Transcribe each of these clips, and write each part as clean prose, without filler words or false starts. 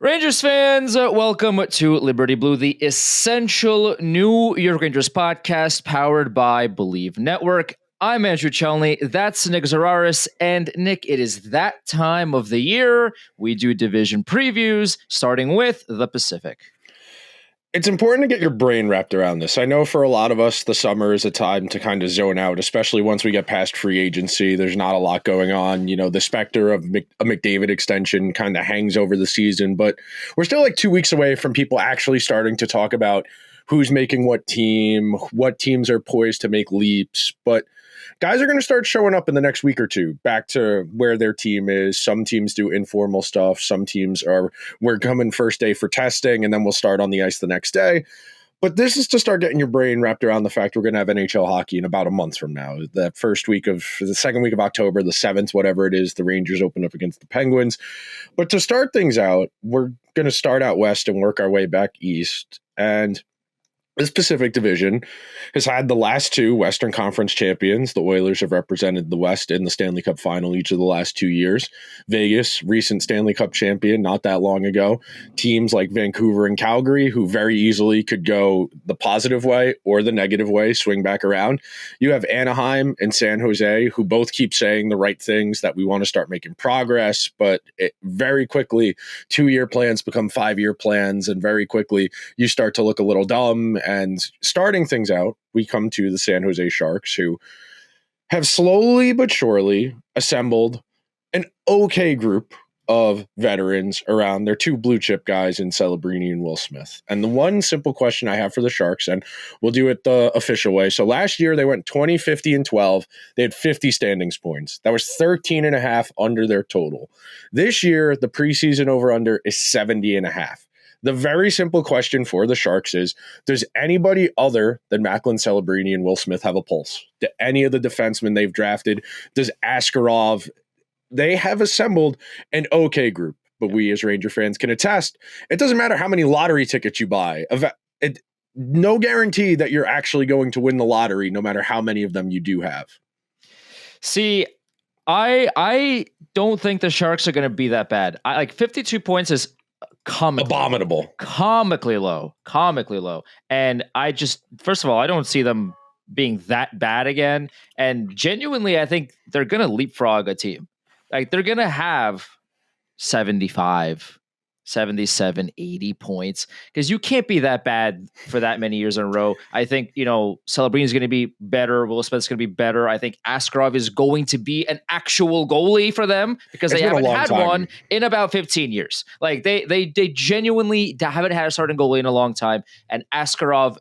Rangers fans, welcome to Liberty Blue, the essential New York Rangers podcast powered by Believe Network. I'm Andrew Chelney, that's Nick Zeraris, and Nick, it is that time of the year. We do division previews, starting with the Pacific. It's important to get your brain wrapped around this. I know for a lot of us, the summer is a time to kind of zone out, especially once we get past free agency. There's not a lot going on. You know, the specter of a McDavid extension kind of hangs over the season, but we're still like 2 weeks away from people actually starting to talk about who's making what teams are poised to make leaps. But guys are going to start showing up in the next week or two back to where their team is. Some teams do informal stuff. Some teams we're coming first day for testing, and then we'll start on the ice the next day. But this is to start getting your brain wrapped around the fact we're going to have NHL hockey in about a month from now. The second week of October, the 7th, whatever it is, the Rangers open up against the Penguins. But to start things out, we're going to start out west and work our way back east. And this Pacific Division has had the last two Western Conference champions. The Oilers have represented the West in the Stanley Cup Final each of the last 2 years. Vegas, recent Stanley Cup champion not that long ago. Teams like Vancouver and Calgary, who very easily could go the positive way or the negative way, swing back around. You have Anaheim and San Jose, who both keep saying the right things, that we want to start making progress, but very quickly, 2-year plans become 5-year plans, and very quickly you start to look a little dumb. And starting things out, we come to the San Jose Sharks, who have slowly but surely assembled an okay group of veterans around their two blue chip guys in Celebrini and Will Smith. And the one simple question I have for the Sharks, and we'll do it the official way. So last year they went 20, 50, and 12. They had 50 standings points. That was 13 and a half under their total. This year, the preseason over under is 70 and a half. The very simple question for the Sharks is, does anybody other than Macklin, Celebrini, and Will Smith have a pulse? Do any of the defensemen they've drafted? Does Askarov? They have assembled an okay group, but we as Ranger fans can attest, it doesn't matter how many lottery tickets you buy. No guarantee that you're actually going to win the lottery, no matter how many of them you do have. See, I don't think the Sharks are going to be that bad. 52 points is abominable, comically low. And first of all, I don't see them being that bad again. And genuinely, I think they're going to leapfrog a team. Like, they're going to have 75, 77, 80 points, because you can't be that bad for that many years in a row. I think, Celebrini is going to be better. Will Smith's going to be better. I think Askarov is going to be an actual goalie for them, because they haven't had one in about 15 years. Like, they genuinely haven't had a starting goalie in a long time. And Askarov,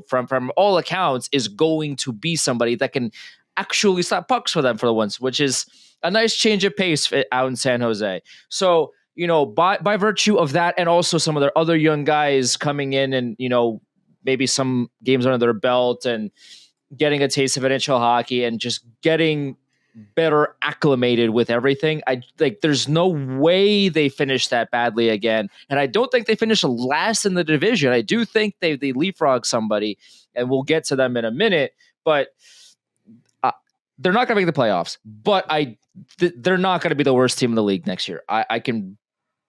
from all accounts, is going to be somebody that can actually stop pucks for them for the once, which is a nice change of pace out in San Jose. So, by virtue of that, and also some of their other young guys coming in and, maybe some games under their belt and getting a taste of NHL hockey and just getting better acclimated with everything, there's no way they finish that badly again. And I don't think they finish last in the division. I do think they leapfrog somebody, and we'll get to them in a minute, but they're not going to make the playoffs, but they're not going to be the worst team in the league next year. I can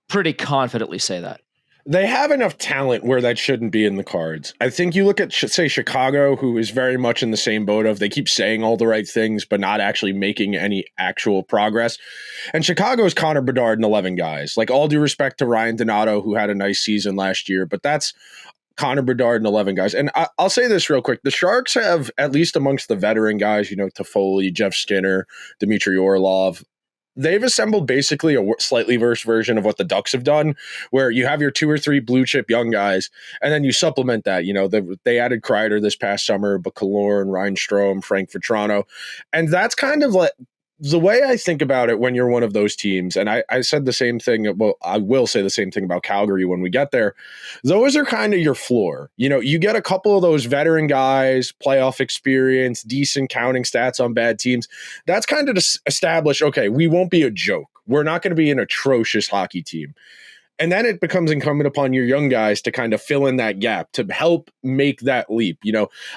pretty confidently say that. They have enough talent where that shouldn't be in the cards. I think you look at, say, Chicago, who is very much in the same boat of they keep saying all the right things, but not actually making any actual progress. And Chicago's Connor Bedard and 11 guys. Like, all due respect to Ryan Donato, who had a nice season last year, but that's Connor Bedard and 11 guys. And I'll say this real quick. The Sharks have, at least amongst the veteran guys, Toffoli, Jeff Skinner, Dmitry Orlov, they've assembled basically a slightly worse version of what the Ducks have done, where you have your 2 or 3 blue chip young guys, and then you supplement that. They added Kreider this past summer, but Killorn, Ryan Strome, Frank Vetrano. And that's kind of like the way I think about it when you're one of those teams. And I said the same thing. Well, I will say the same thing about Calgary when we get there. Those are kind of your floor. You get a couple of those veteran guys, playoff experience, decent counting stats on bad teams. That's kind of to establish, okay, we won't be a joke. We're not going to be an atrocious hockey team. And then it becomes incumbent upon your young guys to kind of fill in that gap, to help make that leap.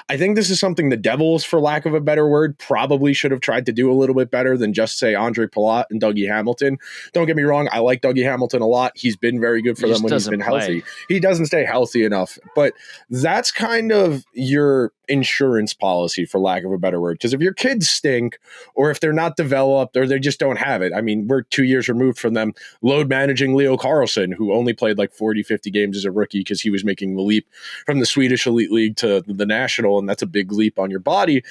I think this is something the Devils, for lack of a better word, probably should have tried to do a little bit better than just say Andre Palat and Dougie Hamilton. Don't get me wrong, I like Dougie Hamilton a lot. He's been very good for them when he's been healthy. He doesn't stay healthy enough, but that's kind of your insurance policy, for lack of a better word. Because if your kids stink, or if they're not developed, or they just don't have it, I mean, we're 2 years removed from them load managing Leo Carlsson, who only played like 40, 50 games as a rookie because he was making the leap from the Swedish Elite League to the National, and that's a big leap on your body.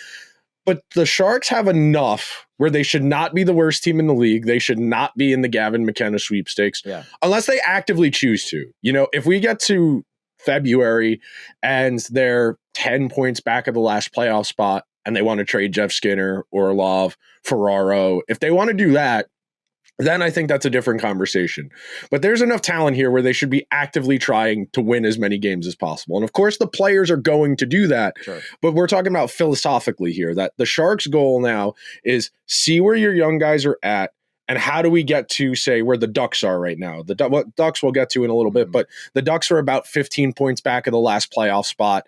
But the Sharks have enough where they should not be the worst team in the league. They should not be in the Gavin McKenna sweepstakes, unless they actively choose to. If we get to February and they're 10 points back of the last playoff spot and they want to trade Jeff Skinner, Orlov, Ferraro, if they want to do that, then I think that's a different conversation. But there's enough talent here where they should be actively trying to win as many games as possible. And of course, the players are going to do that. Sure. But we're talking about philosophically here, that the Sharks' goal now is see where your young guys are at, and how do we get to, say, where the Ducks are right now? The Ducks we'll get to in a little bit, but the Ducks are about 15 points back of the last playoff spot.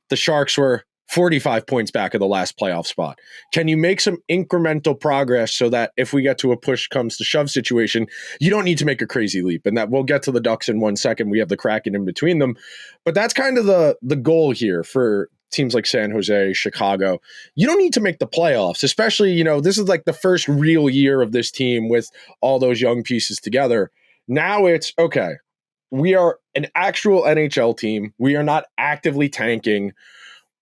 The Sharks were 45 points back of the last playoff spot. Can you make some incremental progress so that if we get to a push comes to shove situation, you don't need to make a crazy leap? And that we'll get to the Ducks in 1 second. We have the Kraken in between them. But that's kind of the goal here for teams like San Jose, Chicago. You don't need to make the playoffs, especially, this is like the first real year of this team with all those young pieces together. Now it's, okay, we are an actual NHL team. We are not actively tanking.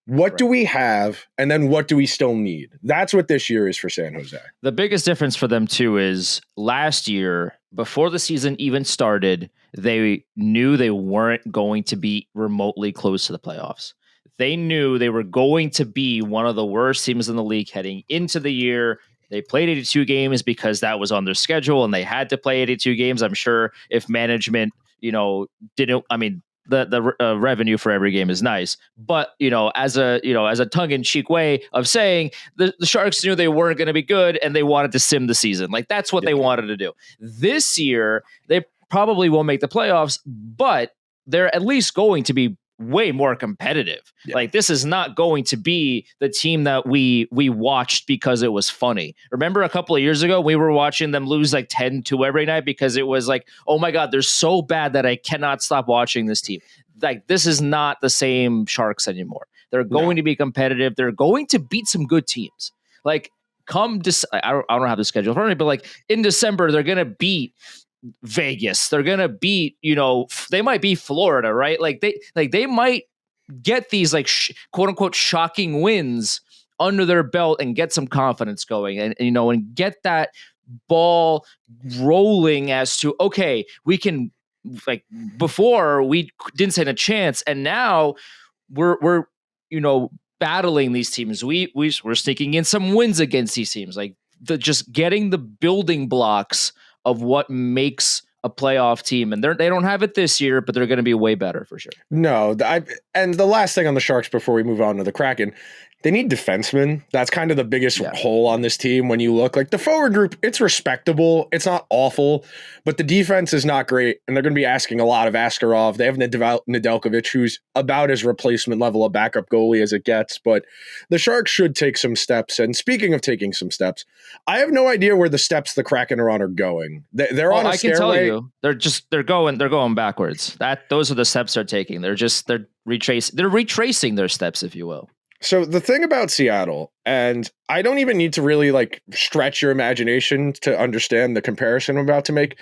What do we have, and then what do we still need? That's what this year is for San Jose. The biggest difference for them, too, is last year, before the season even started, they knew they weren't going to be remotely close to the playoffs. They knew they were going to be one of the worst teams in the league heading into the year. They played 82 games because that was on their schedule, and they had to play 82 games. I'm sure if management, didn't, the revenue for every game is nice, but as a tongue-in-cheek way of saying, the Sharks knew they weren't going to be good and they wanted to sim the season. Like, that's what they wanted to do. This year they probably won't make the playoffs, but they're at least going to be way more competitive. Like, this is not going to be the team that we watched because it was funny. Remember a couple of years ago, we were watching them lose like 10-2 every night because it was like, oh my God, they're so bad that I cannot stop watching this team. Like, this is not the same Sharks anymore. They're going to be competitive. They're going to beat some good teams. Like, I don't have the schedule for me, but like in December, they're going to beat Vegas. They're going to beat, they might beat Florida, right? Like they might get these like quote unquote shocking wins under their belt and get some confidence going and get that ball rolling as to, okay, we can, like, before we didn't stand a chance. And now we're battling these teams. We're sneaking in some wins against these teams, like just getting the building blocks of what makes a playoff team. And they don't have it this year, but they're going to be way better for sure. No, and the last thing on the Sharks before we move on to the Kraken, they need defensemen. That's kind of the biggest hole on this team. When you look, like, the forward group, it's respectable. It's not awful, but the defense is not great. And they're going to be asking a lot of Askarov. They have Nedeljkovic, who's about as replacement level a backup goalie as it gets. But the Sharks should take some steps. And speaking of taking some steps, I have no idea where the steps the Kraken are on are going. They're on a stairway. I can tell you, they're going backwards. Those are the steps they're taking. They're retracing their steps, if you will. So the thing about Seattle, and I don't even need to really like stretch your imagination to understand the comparison I'm about to make.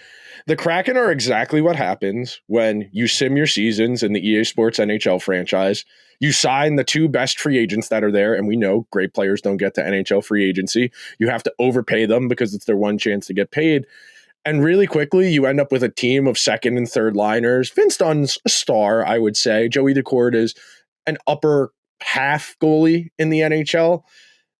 The Kraken are exactly what happens when you sim your seasons in the EA Sports NHL franchise. You sign the two best free agents that are there, and we know great players don't get to NHL free agency. You have to overpay them because it's their one chance to get paid. And really quickly, you end up with a team of second and third liners. Vince Dunn's a star, I would say. Joey Daccord is an upper half goalie in the NHL.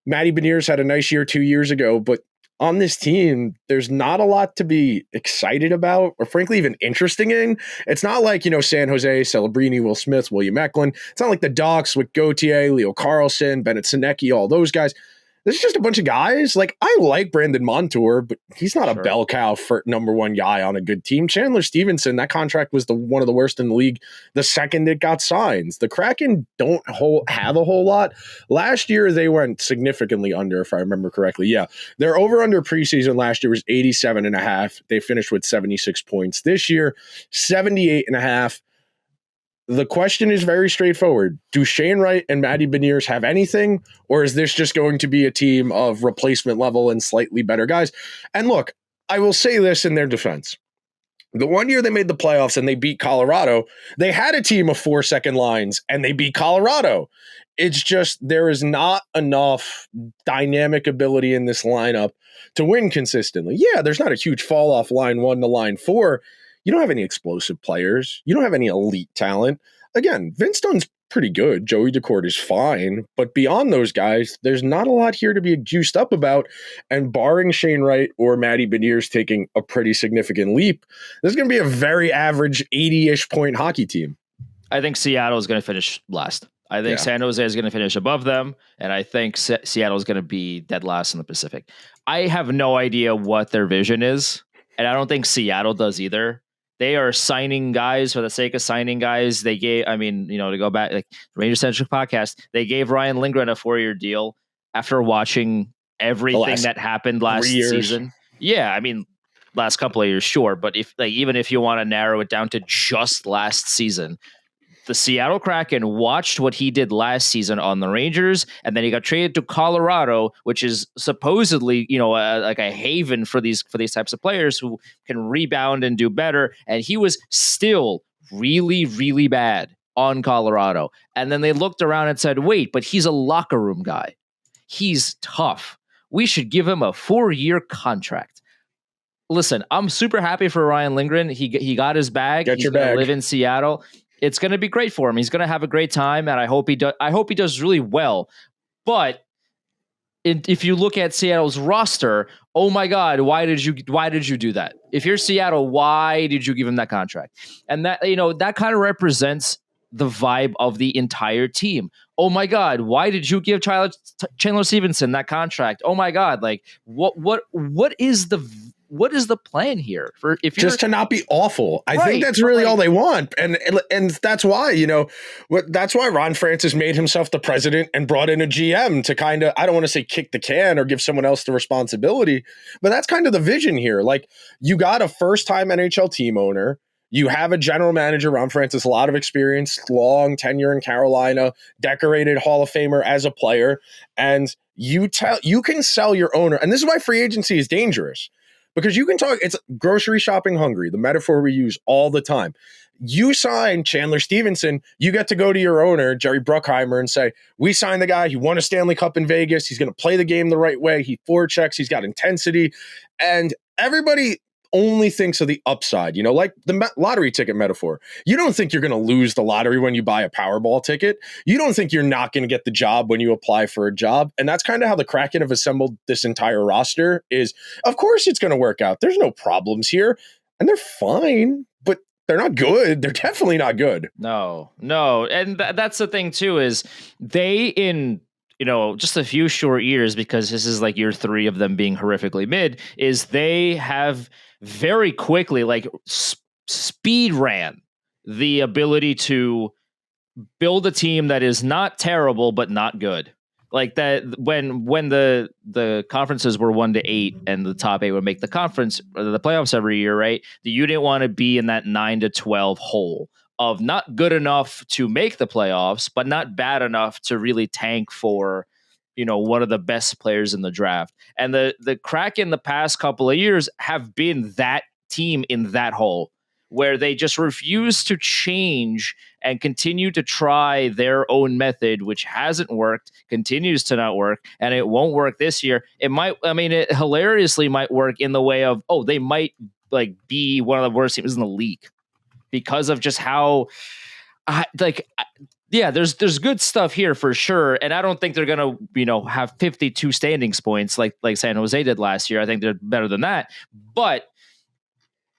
Matty Beniers had a nice year 2 years ago, but on this team, there's not a lot to be excited about or frankly even interesting in. It's not like, San Jose, Celebrini, Will Smith, William Eklund. It's not like the Ducks with Gauthier, Leo Carlsson, Bennett Sinecki, all those guys. this is just a bunch of guys. Like, I like Brandon Montour, but he's not a Sure. bell cow for number one guy on a good team. Chandler Stevenson, that contract was one of the worst in the league the second it got signed. The Kraken don't have a whole lot. Last year, they went significantly under, if I remember correctly. Yeah, their over-under preseason last year was 87.5. They finished with 76 points. This year, 78.5. The question is very straightforward. Do Shane Wright and Matty Beniers have anything, or is this just going to be a team of replacement level and slightly better guys? And look, I will say this in their defense. The one year they made the playoffs and they beat Colorado, they had a team of 4 second lines and they beat Colorado. It's just there is not enough dynamic ability in this lineup to win consistently. Yeah, there's not a huge fall off line 1 to line 4. You don't have any explosive players. You don't have any elite talent. Again, Vince Dunn's pretty good. Joey Decourt is fine. But beyond those guys, there's not a lot here to be juiced up about. And barring Shane Wright or Matty Beniers taking a pretty significant leap, this is going to be a very average 80-ish point hockey team. I think Seattle is going to finish last. I think San Jose is going to finish above them, and I think Seattle is going to be dead last in the Pacific. I have no idea what their vision is, and I don't think Seattle does either. They are signing guys for the sake of signing guys. They gave, to go back, like Ranger Centric podcast, they gave Ryan Lindgren a 4-year deal after watching everything that happened last season. Yeah, last couple of years, sure. But even if you want to narrow it down to just last season, the Seattle Kraken watched what he did last season on the Rangers, and then he got traded to Colorado, which is supposedly, like a haven for these types of players who can rebound and do better. And he was still really, really bad on Colorado. And then they looked around and said, wait, but he's a locker room guy. He's tough. We should give him a 4-year contract. Listen, I'm super happy for Ryan Lindgren. He got his bag. He's going to live in Seattle. It's going to be great for him. He's going to have a great time, and I hope he does really well. But if you look at Seattle's roster, oh my God, why did you do that? If you're Seattle, why did you give him that contract? And that that kind of represents the vibe of the entire team. Oh my God, why did you give Chandler Stevenson that contract? Oh my God, like what is the plan here for if you're just to not be awful? I think that's really all they want. And that's why, that's why Ron Francis made himself the president and brought in a GM to kind of, I don't want to say kick the can or give someone else the responsibility, but that's kind of the vision here. Like, you got a first-time NHL team owner. You have a general manager, Ron Francis, a lot of experience, long tenure in Carolina, decorated Hall of Famer as a player, and you can sell your owner. And this is why free agency is dangerous. Because you can talk, it's grocery shopping hungry, the metaphor we use all the time. You sign Chandler Stevenson, you get to go to your owner, Jerry Bruckheimer, and say, we signed the guy, he won a Stanley Cup in Vegas, he's going to play the game the right way, he forechecks, he's got intensity, and everybody only thinks of the upside, like the lottery ticket metaphor. You don't think you're going to lose the lottery when you buy a Powerball ticket. You don't think you're not going to get the job when you apply for a job. And that's kind of how the Kraken have assembled this entire roster is, of course it's going to work out. There's no problems here. And they're fine, but they're not good. They're definitely not good. No. And that's the thing too, is they in just a few short years, because this is like year 3 of them being horrifically mid, is they have very quickly speed ran the ability to build a team that is not terrible, but not good. Like that when the conferences were 1-8 and the top 8 would make the conference or the playoffs every year, right? You didn't want to be in that 9-12 hole of not good enough to make the playoffs, but not bad enough to really tank for, one of the best players in the draft. And the Kraken the past couple of years have been that team in that hole where they just refuse to change and continue to try their own method, which hasn't worked, continues to not work, and it won't work this year. It hilariously might work in the way of, they might be one of the worst teams in the league, because of just how, there's good stuff here for sure, and I don't think they're gonna, have 52 standings points like San Jose did last year. I think they're better than that. But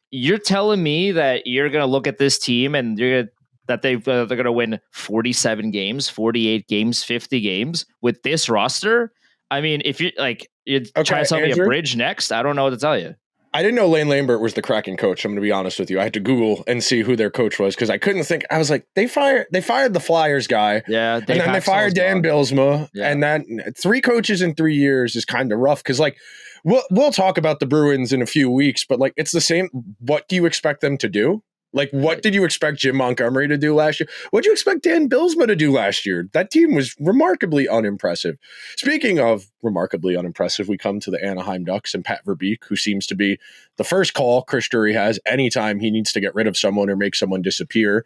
you're telling me that you're gonna look at this team and they're gonna win 47 games, 48 games, 50 games with this roster? I mean, if you like, you Okay, try to tell me a Andrew? bridge next, I don't know what to tell you. I didn't know Lane Lambert was the Kraken coach. I'm going to be honest with you. I had to Google and see who their coach was because I couldn't think. I was like, they fired the Flyers guy. Yeah, And then they fired Dan Bilsma. Yeah. And then 3 coaches in 3 years is kind of rough because, like, we'll talk about the Bruins in a few weeks, but, like, it's the same. What do you expect them to do? Like, what did you expect Jim Montgomery to do last year? What did you expect Dan Bilsma to do last year? That team was remarkably unimpressive. Speaking of remarkably unimpressive, we come to the Anaheim Ducks and Pat Verbeek, who seems to be the first call Chris Drury has anytime he needs to get rid of someone or make someone disappear.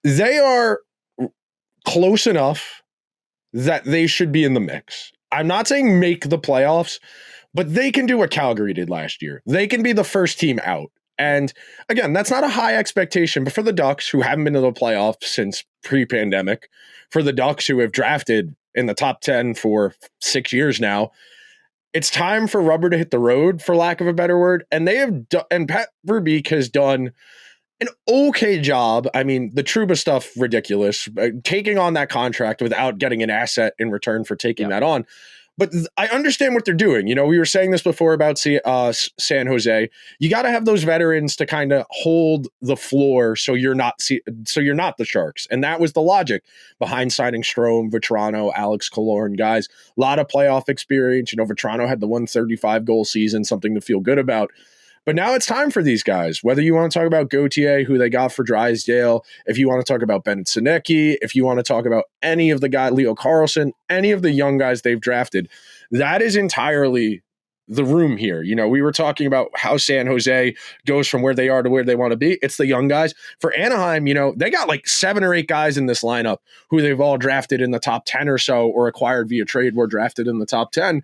They are close enough that they should be in the mix. I'm not saying make the playoffs, but they can do what Calgary did last year. They can be the first team out. And again, that's not a high expectation, but for the Ducks, who haven't been to the playoffs since pre-pandemic, for the Ducks who have drafted in the top 10 for 6 years now, it's time for rubber to hit the road, for lack of a better word. And and Pat Verbeek has done an okay job. I mean, the Trouba stuff, ridiculous, taking on that contract without getting an asset in return for taking that on. But I understand what they're doing. You know, we were saying this before about San Jose. You got to have those veterans to kind of hold the floor so you're not the Sharks. And that was the logic behind signing Strome, Vetrano, Alex Killorn, guys. A lot of playoff experience. You know, Vetrano had the 135 goal season, something to feel good about. But now it's time for these guys, whether you want to talk about Gauthier, who they got for Drysdale, if you want to talk about Bennett Sinecki, if you want to talk about any of the guys, Leo Carlson, any of the young guys they've drafted, that is entirely the room here. You know, we were talking about how San Jose goes from where they are to where they want to be. It's the young guys. For Anaheim, you know, they got like 7 or 8 guys in this lineup who they've all drafted in the top 10 or so, or acquired via trade, were drafted in the top 10.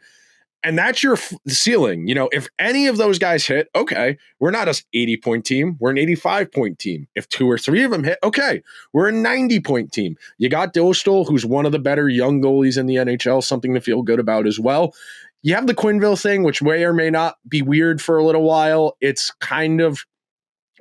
And that's your ceiling. You know, if any of those guys hit, okay, we're not an 80-point team. We're an 85-point team. If 2 or 3 of them hit, okay, we're a 90-point team. You got Dostal, who's one of the better young goalies in the NHL, something to feel good about as well. You have the Quenneville thing, which may or may not be weird for a little while. It's kind of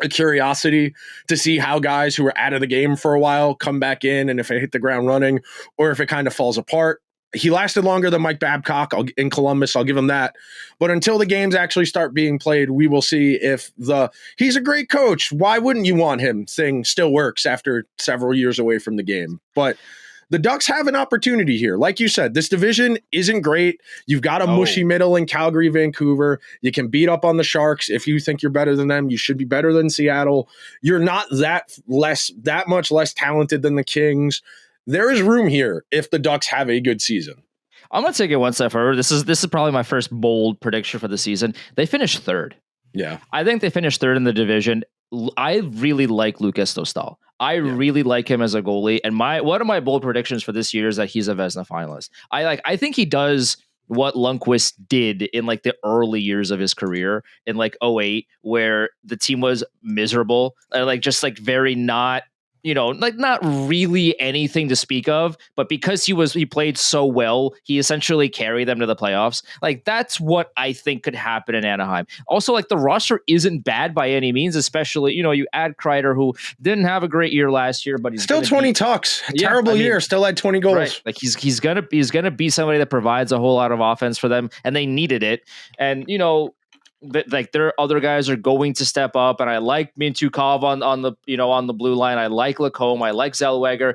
a curiosity to see how guys who are out of the game for a while come back in, and if it hit the ground running or if it kind of falls apart. He lasted longer than Mike Babcock in Columbus. I'll give him that. But until the games actually start being played, we will see if he's a great coach, why wouldn't you want him thing still works after several years away from the game. But the Ducks have an opportunity here. Like you said, this division isn't great. You've got a mushy middle in Calgary, Vancouver. You can beat up on the Sharks. If you think you're better than them, you should be better than Seattle. You're not that much less talented than the Kings. There is room here if the Ducks have a good season. I'm going to take it one step further. This is probably my first bold prediction for the season. They finished 3rd. Yeah. I think they finished 3rd in the division. I really like Lukas Dostal. I really like him as a goalie. And one of my bold predictions for this year is that he's a Vezina finalist. I think he does what Lundqvist did in like the early years of his career in like 2008, where the team was miserable, like just like very not, you know, like not really anything to speak of, but because he played so well, he essentially carried them to the playoffs. Like that's what I think could happen in Anaheim. Also, like the roster isn't bad by any means, especially, you know, you add Kreider, who didn't have a great year last year, but he's still 20 tucks. Terrible year, still had 20 goals. Right. Like he's gonna be somebody that provides a whole lot of offense for them, and they needed it. And you know, like their other guys are going to step up, and I like Mintyukov on the blue line. I like Lacombe. I like Zellweger.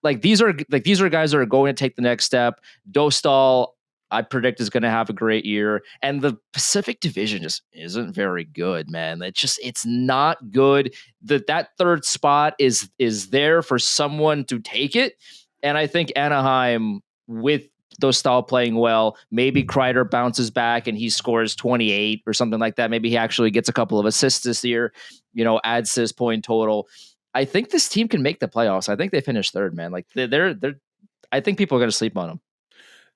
Like these are guys that are going to take the next step. Dostal, I predict, is going to have a great year, and the Pacific Division just isn't very good, man. It's not good. That 3rd spot is there for someone to take it, and I think Anaheim with Dostal playing well, maybe Kreider bounces back and he scores 28 or something like that. Maybe he actually gets a couple of assists this year, you know, adds to his point total. I think this team can make the playoffs. I think they finished 3rd, man. Like they're I think people are going to sleep on them.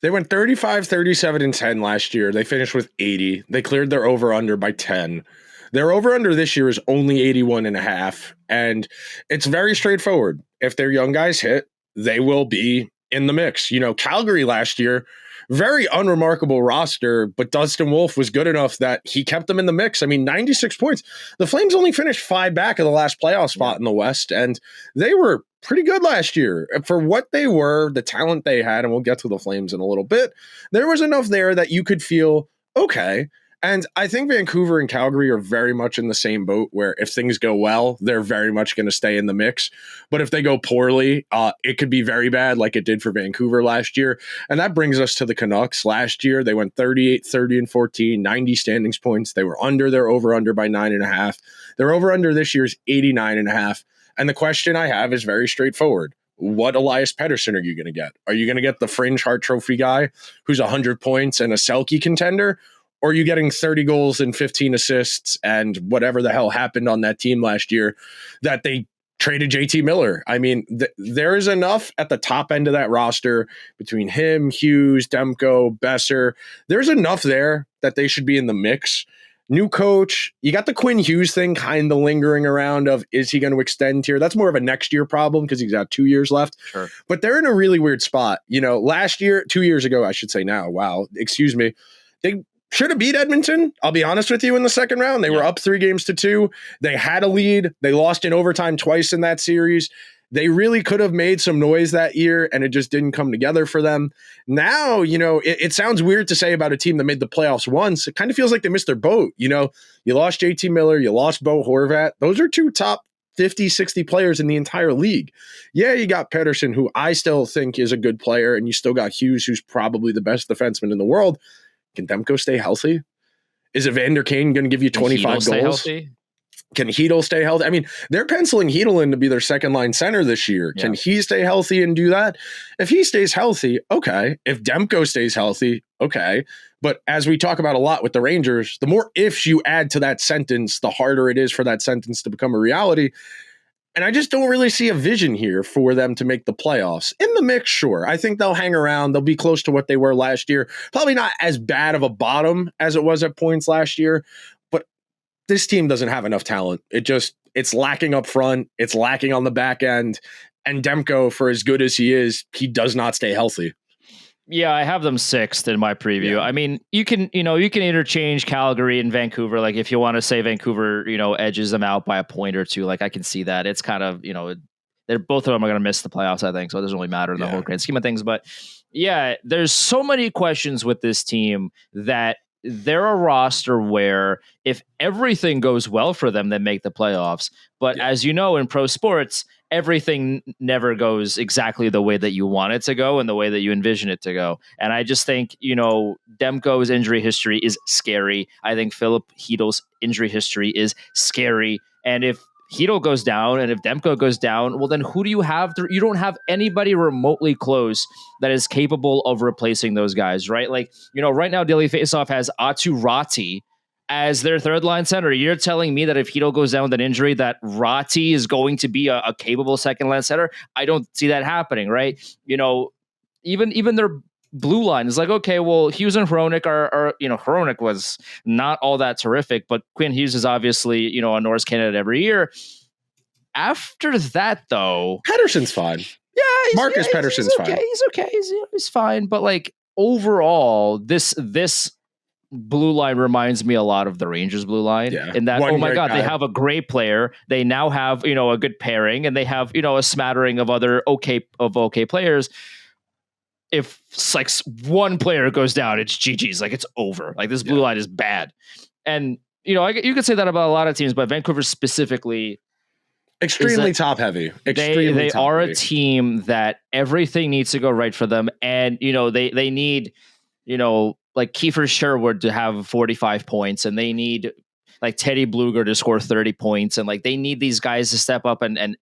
They went 35, 37, and 10 last year. They finished with 80. They cleared their over-under by 10. Their over-under this year is only 81.5. And it's very straightforward. If their young guys hit, they will be in the mix. You know, Calgary last year, very unremarkable roster, but Dustin Wolf was good enough that he kept them in the mix. I mean, 96 points. The Flames only finished 5 back of the last playoff spot in the West, and they were pretty good last year. For what they were, the talent they had, and we'll get to the Flames in a little bit, there was enough there that you could feel, okay. And I think Vancouver and Calgary are very much in the same boat where if things go well, they're very much going to stay in the mix. But if they go poorly, it could be very bad like it did for Vancouver last year. And that brings us to the Canucks. Last year, they went 38, 30, and 14, 90 standings points. They were under their over-under by 9.5. Their over-under this year is 89.5. And the question I have is very straightforward. What Elias Pettersson are you going to get? Are you going to get the fringe Hart Trophy guy who's 100 points and a Selke contender? Or are you getting 30 goals and 15 assists and whatever the hell happened on that team last year that they traded JT Miller? I mean, there is enough at the top end of that roster between him, Hughes, Demko, Besser. There's enough there that they should be in the mix. New coach, you got the Quinn Hughes thing kind of lingering around of, is he going to extend here? That's more of a next year problem because he's got 2 years left. Sure. But they're in a really weird spot. Last year, 2 years ago, I should say now, wow, excuse me, they should have beat Edmonton. I'll be honest with you in the second round. They were up 3-2. They had a lead. They lost in overtime twice in that series. They really could have made some noise that year, and it just didn't come together for them. Now, it sounds weird to say about a team that made the playoffs once. It kind of feels like they missed their boat. You lost JT Miller, you lost Bo Horvat. Those are two top 50, 60 players in the entire league. Yeah, you got Pettersson, who I still think is a good player, and you still got Hughes, who's probably the best defenseman in the world. Can Demko stay healthy? Is Evander Kane going to give you 25 goals? Can Hedl stay healthy? I mean, they're penciling Hedl in to be their second line center this year. Yeah. Can he stay healthy and do that? If he stays healthy, okay. If Demko stays healthy, okay. But as we talk about a lot with the Rangers, the more ifs you add to that sentence, the harder it is for that sentence to become a reality. And I just don't really see a vision here for them to make the playoffs. In the mix, sure. I think they'll hang around. They'll be close to what they were last year. Probably not as bad of a bottom as it was at points last year. But this team doesn't have enough talent. It's lacking up front. It's lacking on the back end. And Demko, for as good as he is, he does not stay healthy. Yeah, I have them sixth in my preview. Yeah. I mean, you can interchange Calgary and Vancouver. Like if you want to say Vancouver, edges them out by a point or two, like I can see that. It's kind of, they're both of them are going to miss the playoffs, I think. So it doesn't really matter in the whole grand scheme of things. But yeah, there's so many questions with this team that they're a roster where if everything goes well for them, they make the playoffs. But as you know, in pro sports, everything never goes exactly the way that you want it to go and the way that you envision it to go. And I just think, Demko's injury history is scary. I think Philip Hedl's injury history is scary. And if Hedl goes down and if Demko goes down, well, then who do you have? You don't have anybody remotely close that is capable of replacing those guys, right? Like, right now, Daily Faceoff has Atu Rati as their third line center. You're telling me that if Hedl goes down with an injury, that Rati is going to be a capable second line center? I don't see that happening, right? Even their blue line is like, okay, well, Hughes and Hronek are Hronek was not all that terrific, but Quinn Hughes is obviously, a Norris candidate every year. After that, though, Pettersson's fine. Yeah, Marcus Pettersson's okay. fine. He's okay. He's fine. But like overall, this blue line reminds me a lot of the Rangers blue line in that, oh my God, they have a great player. They now have, a good pairing, and they have, a smattering of other okay players. If like one player goes down, it's GG's. Like it's over. Like this blue line is bad. And, you could say that about a lot of teams, but Vancouver specifically, extremely top heavy. They are a team that everything needs to go right for them. And, they need, like Kiefer Sherwood to have 45 points, and they need like Teddy Bluger to score 30 points. And like, they need these guys to step up and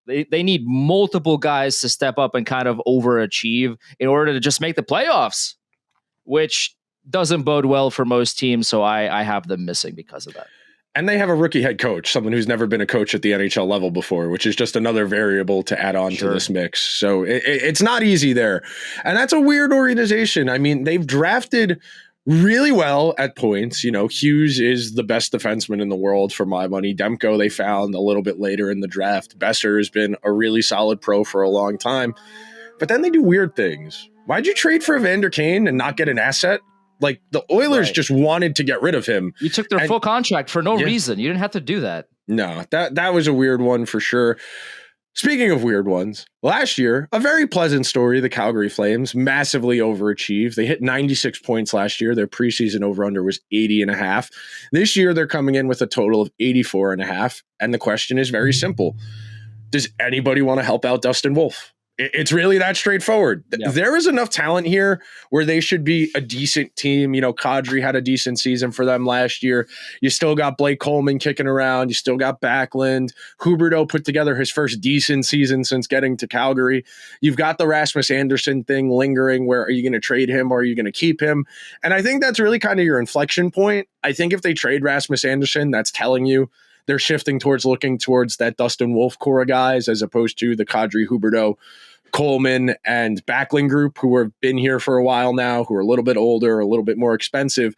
they need multiple guys to step up and kind of overachieve in order to just make the playoffs, which doesn't bode well for most teams. So I have them missing because of that. And they have a rookie head coach, someone who's never been a coach at the NHL level before, which is just another variable to add on to this mix. So it's not easy there. And that's a weird organization. I mean, they've drafted really well at points. Hughes is the best defenseman in the world for my money. Demko they found a little bit later in the draft. Besser has been a really solid pro for a long time. But then they do weird things. Why'd you trade for Evander Kane and not get an asset? Like the Oilers just wanted to get rid of him. You took their full contract for no reason. You didn't have to do that. No, that was a weird one for sure. Speaking of weird ones, last year, a very pleasant story. The Calgary Flames massively overachieved. They hit 96 points last year. Their preseason over-under was 80.5. This year, they're coming in with a total of 84.5. And the question is very simple. Does anybody want to help out Dustin Wolf? It's really that straightforward. Yep. There is enough talent here where they should be a decent team. You know, Kadri had a decent season for them last year. You still got Blake Coleman kicking around. You still got Backlund. Huberdeau put together his first decent season since getting to Calgary. You've got the Rasmus Andersson thing lingering. Where are you going to trade him or are you going to keep him? And I think that's really kind of your inflection point. I think if they trade Rasmus Andersson, that's telling you they're shifting towards looking towards that Dustin Wolf core of guys as opposed to the Kadri, Huberdeau, Coleman, and Backlund group who have been here for a while now, who are a little bit older, a little bit more expensive.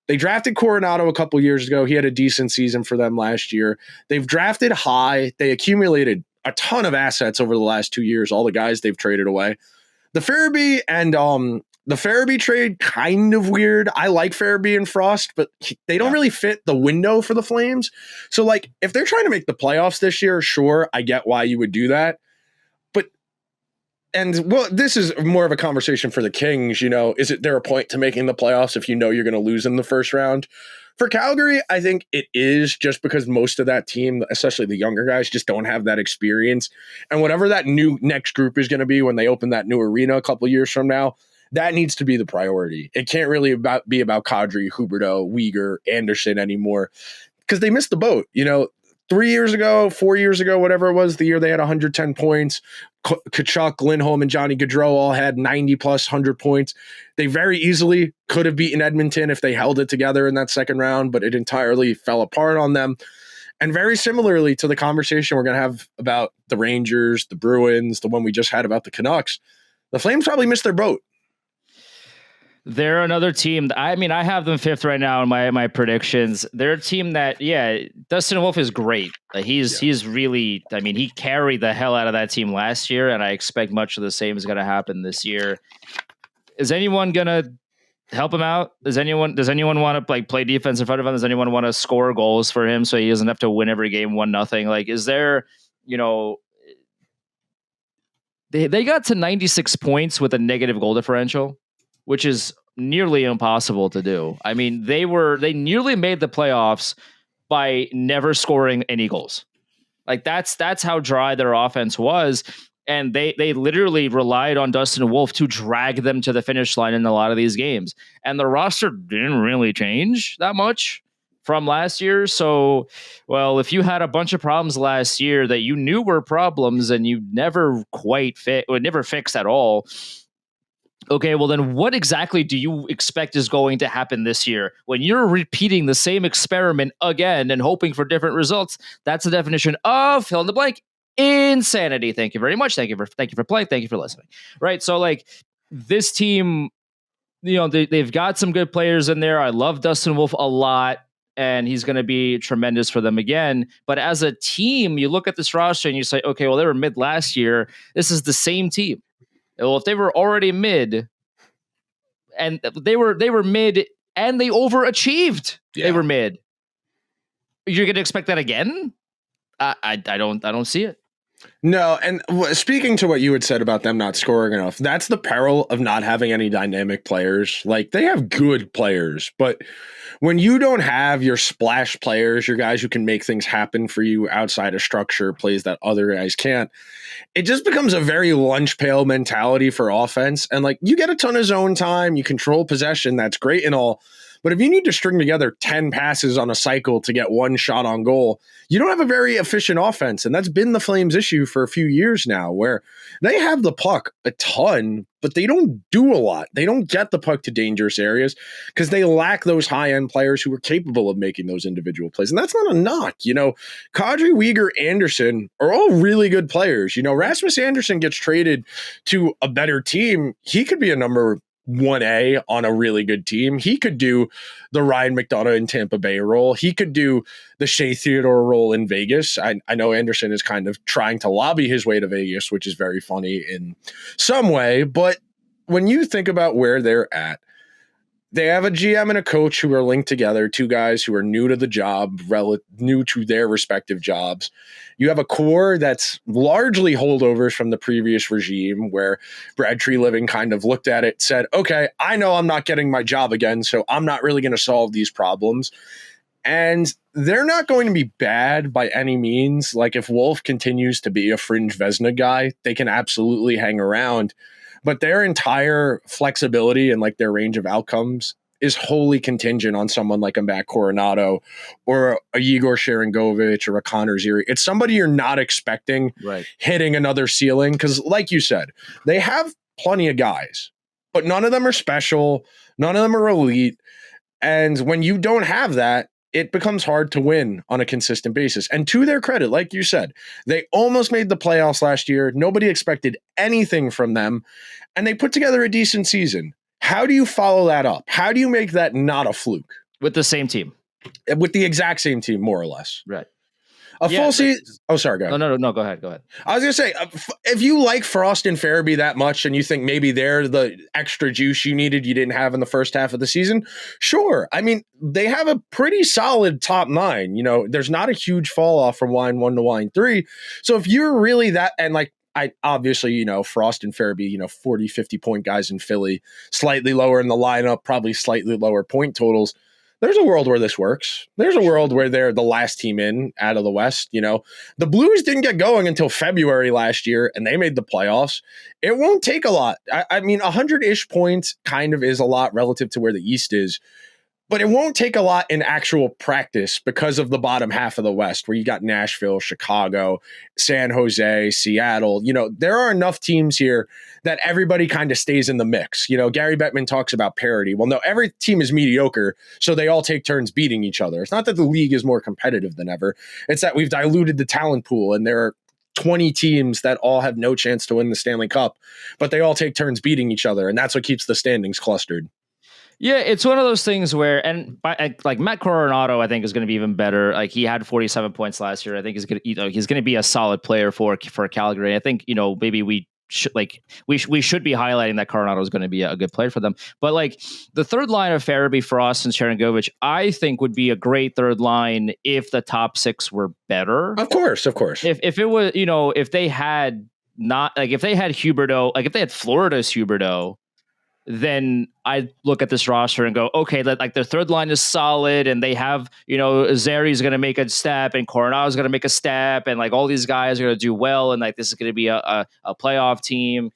They drafted Coronado a couple years ago. He had a decent season for them last year. They've drafted high. They accumulated a ton of assets over the last 2 years, all the guys they've traded away. The Farabee and the Farabee trade, kind of weird. I like Farabee and Frost, but they don't really fit the window for the Flames. So, like, if they're trying to make the playoffs this year, sure, I get why you would do that. And, well, this is more of a conversation for the Kings, you know. Is there a point to making the playoffs if you know you're going to lose in the first round? For Calgary, I think it is, just because most of that team, especially the younger guys, just don't have that experience. And whatever that new next group is going to be when they open that new arena a couple years from now, that needs to be the priority. It can't really be about Kadri, Huberdeau, Weegar, Andersson anymore, because they missed the boat, you know. 3 years ago, 4 years ago, whatever it was, the year they had 110 points, Kachuk, Lindholm, and Johnny Gaudreau all had 90 plus 100 points. They very easily could have beaten Edmonton if they held it together in that second round, but it entirely fell apart on them. And very similarly to the conversation we're going to have about the Rangers, the Bruins, the one we just had about the Canucks, the Flames probably missed their boat. They're another team. I mean, I have them fifth right now in my predictions. They're a team that, Dustin Wolf is great. He's really, I mean, he carried the hell out of that team last year, and I expect much of the same is going to happen this year. Is anyone going to help him out? Does anyone want to play defense in front of him? Does anyone want to score goals for him so he doesn't have to win every game 1-0? Like, is there, they got to 96 points with a negative goal differential, which is nearly impossible to do. I mean, they nearly made the playoffs by never scoring any goals. Like, that's how dry their offense was. And they literally relied on Dustin Wolf to drag them to the finish line in a lot of these games. And the roster didn't really change that much from last year. So, well, if you had a bunch of problems last year that you knew were problems and you never fixed at all, okay, well then what exactly do you expect is going to happen this year when you're repeating the same experiment again and hoping for different results? That's the definition of fill in the blank insanity. Thank you very much. Thank you for playing. Thank you for listening. Right. So, like, this team, they've got some good players in there. I love Dustin Wolf a lot, and he's going to be tremendous for them again. But as a team, you look at this roster and you say, okay, well, they were mid last year. This is the same team. Well, if they were already mid, and they were mid, and they overachieved, they were mid, you're going to expect that again? I don't see it. No, and speaking to what you had said about them not scoring enough, that's the peril of not having any dynamic players. Like, they have good players, but when you don't have your splash players, your guys who can make things happen for you outside of structure, plays that other guys can't, it just becomes a very lunch pail mentality for offense. And, like, you get a ton of zone time, you control possession, that's great and all. But if you need to string together 10 passes on a cycle to get one shot on goal, you don't have a very efficient offense. And that's been the Flames' issue for a few years now, where they have the puck a ton, but they don't do a lot. They don't get the puck to dangerous areas because they lack those high-end players who are capable of making those individual plays. And that's not a knock. Kadri, Weegar, Andersson are all really good players. Rasmus Andersson gets traded to a better team. He could be a number 1A on a really good team. He could do the Ryan McDonough in Tampa Bay role. He could do the Shea Theodore role in Vegas. I know Anderson is kind of trying to lobby his way to Vegas, which is very funny in some way. But when you think about where they're at, They have a GM and a coach who are linked together, two guys who are new to the job, new to their respective jobs. You have a core that's largely holdovers from the previous regime where Brad Treliving kind of looked at it, said, okay, I know I'm not getting my job again, so I'm not really going to solve these problems. And they're not going to be bad by any means. Like if Wolf continues to be a fringe Vezina guy, they can absolutely hang around. But their entire flexibility and like their range of outcomes is wholly contingent on someone like a Matt Coronado or a Igor Sharangovich or a Connor Zary. It's somebody you're not expecting hitting another ceiling. Because like you said, they have plenty of guys, but none of them are special. None of them are elite. And when you don't have that, it becomes hard to win on a consistent basis. And to their credit, like you said, they almost made the playoffs last year. Nobody expected anything from them, and they put together a decent season. How do you follow that up? How do you make that not a fluke? With the same team. With the exact same team, more or less. Right. Full season. Oh, sorry. Go ahead. No. Go ahead. I was going to say, if you like Frost and Farabee that much and you think maybe they're the extra juice you needed, you didn't have in the first half of the season, sure. I mean, they have a pretty solid top nine. You know, there's not a huge fall off from line 1 to line 3. So if you're really that, and like, I obviously, you know, Frost and Farabee, you know, 40, 50 point guys in Philly, slightly lower in the lineup, probably slightly lower point totals. There's a world where this works. There's a world where they're the last team in out of the West. You know, the Blues didn't get going until February last year, and they made the playoffs. It won't take a lot. I mean, 100-ish points kind of is a lot relative to where the East is, but it won't take a lot in actual practice because of the bottom half of the West, where you got Nashville, Chicago, San Jose, Seattle. You know, there are enough teams here that everybody kind of stays in the mix. You know, Gary Bettman talks about parity. Well, no, every team is mediocre, so they all take turns beating each other. It's not that the league is more competitive than ever. It's that we've diluted the talent pool, and there are 20 teams that all have no chance to win the Stanley Cup, but they all take turns beating each other, and that's what keeps the standings clustered. Yeah, it's one of those things where, and like Matt Coronado, I think is going to be even better. Like he had 47 points last year. I think he's going to be a solid player for Calgary. I think maybe we should be highlighting that Coronado is going to be a good player for them. But like the third line of Farabee, Frost, and Sharangovich, I think would be a great third line if the top 6 were better. Of course. If it was, if they had Huberdeau, like if they had Florida's Huberdeau, then I look at this roster and go, okay, like their third line is solid, and they have, Zeri's going to make a step, and Coronado's going to make a step, and like all these guys are going to do well, and like this is going to be a playoff team.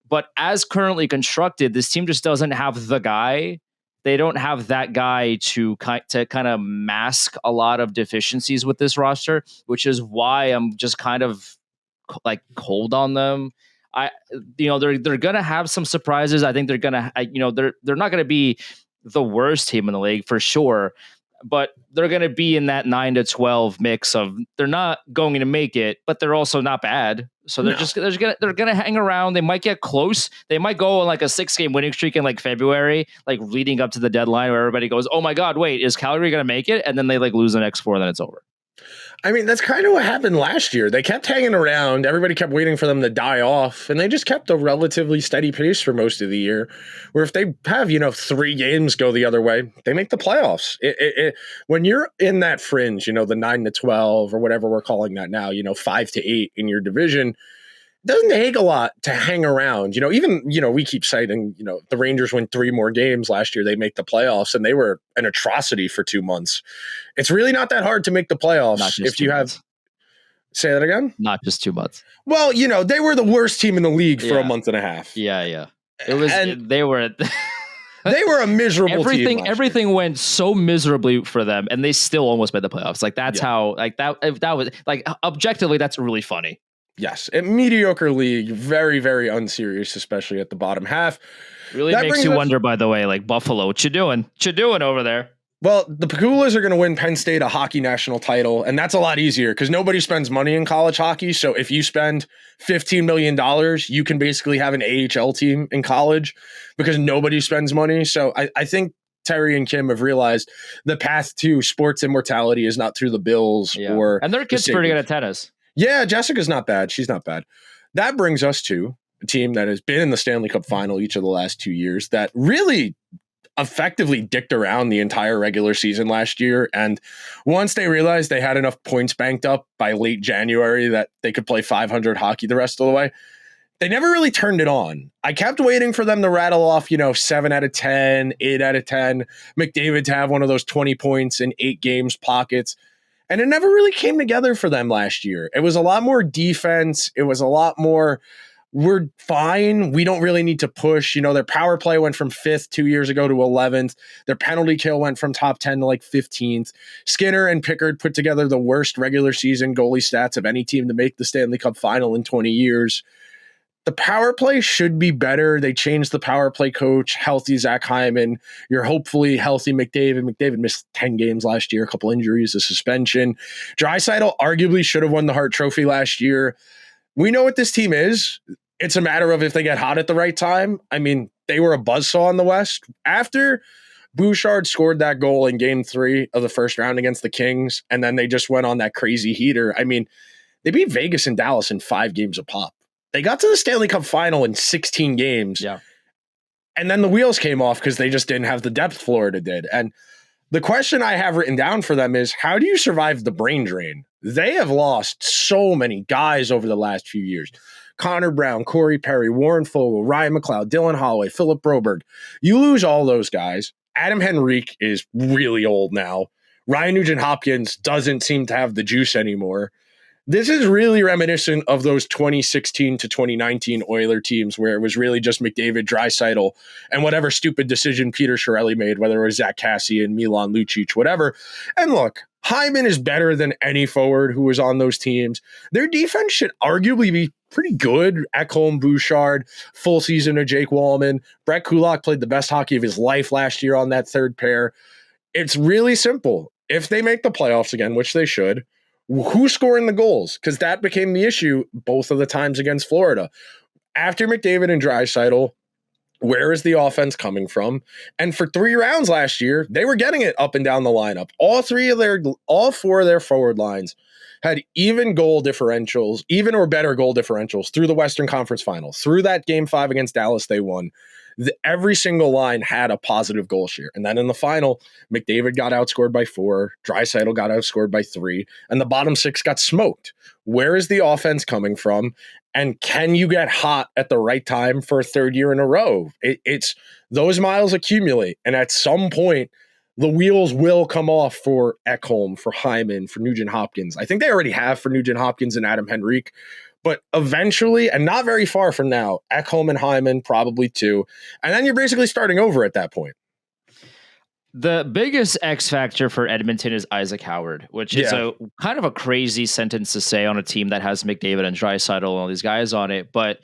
But as currently constructed, this team just doesn't have the guy. They don't have that guy to kind of mask a lot of deficiencies with this roster, which is why I'm just kind of like cold on them. They're gonna have some surprises. I think they're gonna, they're not gonna be the worst team in the league for sure, but they're gonna be in that 9 to 12 mix of they're not going to make it, but they're also not bad. So they're gonna hang around. They might get close. They might go on like a 6-game winning streak in like February, like leading up to the deadline, where everybody goes, "Oh my God, wait, is Calgary gonna make it?" And then they like lose the next 4, then it's over. I mean, that's kind of what happened last year. They kept hanging around. Everybody kept waiting for them to die off, and they just kept a relatively steady pace for most of the year, where if they have, 3 games go the other way, they make the playoffs. When you're in that fringe, the 9 to 12 or whatever we're calling that now, 5 to 8 in your division, it doesn't take a lot to hang around. We keep citing, the Rangers win 3 more games last year. They make the playoffs, and they were an atrocity for 2 months. It's really not that hard to make the playoffs if you have. Say that again? Not just 2 months. Well, they were the worst team in the league for a month and a half. Yeah. It was. They were. They were a miserable team. Everything went so miserably for them, and they still almost made the playoffs. Like that's how. Like that. If that was like objectively, that's really funny. Yes, a mediocre league, very, very unserious, especially at the bottom half. Really makes you wonder, by the way, like Buffalo, what you doing? What you doing over there? Well, the Paculas are going to win Penn State a hockey national title, and that's a lot easier because nobody spends money in college hockey. So if you spend $15 million, you can basically have an AHL team in college because nobody spends money. So I think Terry and Kim have realized the path to sports immortality is not through the Bills and their kid's pretty good at tennis. Yeah, Jessica's not bad. She's not bad. That brings us to a team that has been in the Stanley Cup Final each of the last 2 years that really effectively dicked around the entire regular season last year. And once they realized they had enough points banked up by late January that they could play 500 hockey the rest of the way, they never really turned it on. I kept waiting for them to rattle off, 7 out of 10, 8 out of 10, McDavid to have one of those 20 points in 8 games pockets. And it never really came together for them last year. It was a lot more defense. It was a lot more, we're fine. We don't really need to push. Their power play went from 5th 2 years ago to 11th. Their penalty kill went from top 10 to 15th. Skinner and Pickard put together the worst regular season goalie stats of any team to make the Stanley Cup Final in 20 years. The power play should be better. They changed the power play coach, healthy Zach Hyman. You're hopefully healthy McDavid. McDavid missed 10 games last year, a couple injuries, a suspension. Draisaitl arguably should have won the Hart Trophy last year. We know what this team is. It's a matter of if they get hot at the right time. I mean, they were a buzzsaw in the West. After Bouchard scored that goal in Game 3 of the first round against the Kings, and then they just went on that crazy heater. I mean, they beat Vegas and Dallas in 5 games a pop. They got to the Stanley Cup Final in 16 games. Yeah. And then the wheels came off because they just didn't have the depth Florida did. And the question I have written down for them is, how do you survive the brain drain? They have lost so many guys over the last few years. Connor Brown, Corey Perry, Warren Fogle, Ryan McLeod, Dylan Holloway, Philip Broberg. You lose all those guys. Adam Henrique is really old now. Ryan Nugent-Hopkins doesn't seem to have the juice anymore. This is really reminiscent of those 2016 to 2019 Oiler teams where it was really just McDavid, Draisaitl, and whatever stupid decision Peter Chiarelli made, whether it was Zach Kassian, Milan Lucic, whatever. And look, Hyman is better than any forward who was on those teams. Their defense should arguably be pretty good. Ekholm, Bouchard, full season of Jake Wallman. Brett Kulak played the best hockey of his life last year on that third pair. It's really simple. If they make the playoffs again, which they should, who's scoring the goals? Because that became the issue both of the times against Florida. After McDavid and Draisaitl, where is the offense coming from? And for 3 rounds last year, they were getting it up and down the lineup. All 4 of their forward lines had even goal differentials, even or better goal differentials through the Western Conference Finals. Through that Game 5 against Dallas, they won. Every single line had a positive goal share. And then in the final, McDavid got outscored by 4, Draisaitl got outscored by 3, and the bottom 6 got smoked. Where is the offense coming from? And can you get hot at the right time for a 3rd year in a row? It's those miles accumulate. And at some point, the wheels will come off for Ekholm, for Hyman, for Nugent-Hopkins. I think they already have for Nugent-Hopkins and Adam Henrique. But eventually, and not very far from now, Ekholm and Hyman probably too. And then you're basically starting over at that point. The biggest X factor for Edmonton is Isaac Howard, which is a kind of a crazy sentence to say on a team that has McDavid and Draisaitl and all these guys on it. But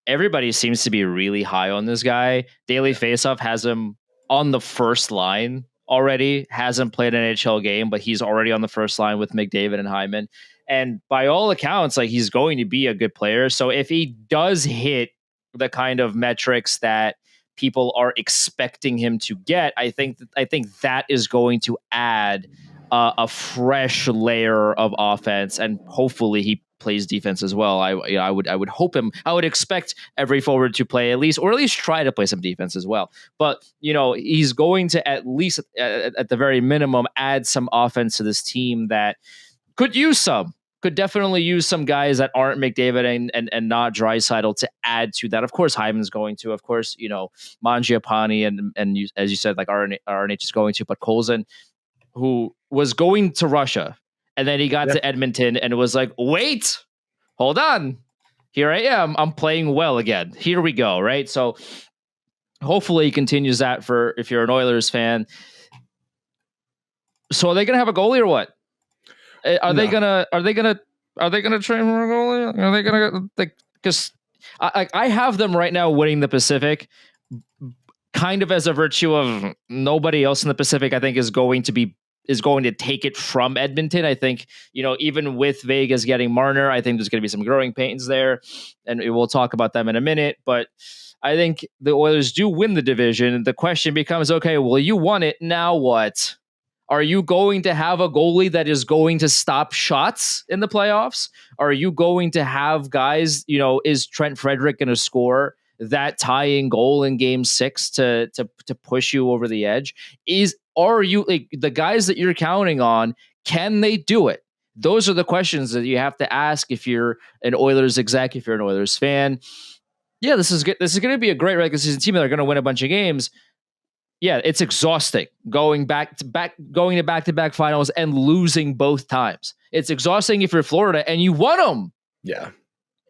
everybody seems to be really high on this guy. Daily Faceoff has him on the first line already. Hasn't played an NHL game, but he's already on the first line with McDavid and Hyman. And by all accounts, he's going to be a good player. So if he does hit the kind of metrics that people are expecting him to get, I think that is going to add a fresh layer of offense, and hopefully he plays defense as well. I would hope him. I would expect every forward to play at least try to play some defense as well. But he's going to at least at the very minimum add some offense to this team that could definitely use some guys that aren't McDavid and not Draisaitl to add to that. Of course, Hyman's going to. Of course, Mangiapane and as you said, RNH is going to. But Colson, who was going to Russia, and then he got to Edmonton and was like, wait, hold on. Here I am. I'm playing well again. Here we go, right? So hopefully he continues that for if you're an Oilers fan. So are they going to have a goalie or what? Are they gonna train for a goalie? Are they gonna because I have them right now winning the Pacific, kind of as a virtue of nobody else in the Pacific I think is going to take it from Edmonton. I think even with Vegas getting Marner, I think there's going to be some growing pains there, and we'll talk about them in a minute. But I think the Oilers do win the division. The question becomes, okay, well, you won it. Now what? Are you going to have a goalie that is going to stop shots in the playoffs? Are you going to have guys, is Trent Frederick going to score that tying goal in game 6 to push you over the edge? Are you like the guys that you're counting on? Can they do it? Those are the questions that you have to ask if you're an Oilers exec, if you're an Oilers fan. Yeah, this is good. This is going to be a great regular season team. They're going to win a bunch of games. Yeah, it's exhausting going to back-to-back finals and losing both times. It's exhausting if you're Florida and you won them. Yeah.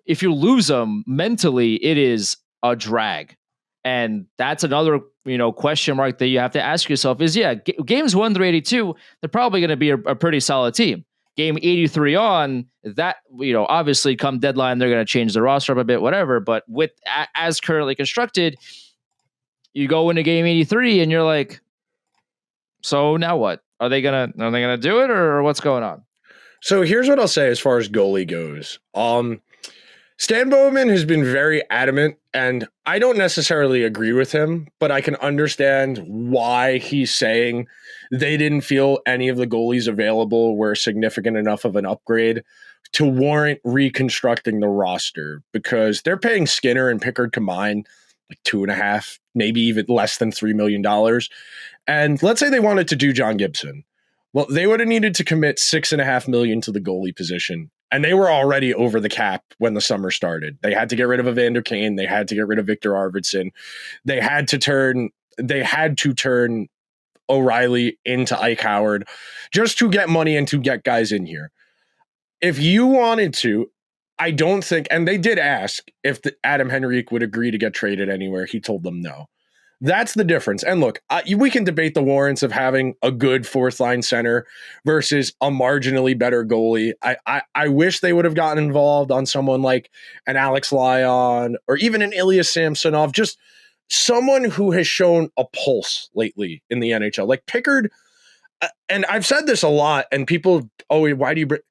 If you lose them mentally, it is a drag. And that's another, question mark that you have to ask yourself is, games 1 through 82, they're probably going to be a pretty solid team. Game 83 on, that, obviously come deadline, they're going to change the roster up a bit, whatever. But as currently constructed, you go into game 83 and you're like, so now what? Are they gonna do it, or what's going on? So here's what I'll say as far as goalie goes. Stan Bowman has been very adamant, and I don't necessarily agree with him, but I can understand why he's saying they didn't feel any of the goalies available were significant enough of an upgrade to warrant reconstructing the roster, because they're paying Skinner and Pickard combined like $2.5, maybe even less than $3 million. And let's say they wanted to do John Gibson. Well, they would have needed to commit $6.5 million to the goalie position. And they were already over the cap when the summer started. They had to get rid of Evander Kane. They had to get rid of Victor Arvidsson. They had to turn O'Reilly into Ike Howard just to get money and to get guys in here. If you wanted to, I don't think, and they did ask if Adam Henrique would agree to get traded anywhere. He told them no. That's the difference. And look, we can debate the warrants of having a good fourth line center versus a marginally better goalie. I wish they would have gotten involved on someone like an Alex Lyon or even an Ilya Samsonov, just someone who has shown a pulse lately in the NHL. Like Pickard, and I've said this a lot, and people, why do you bring...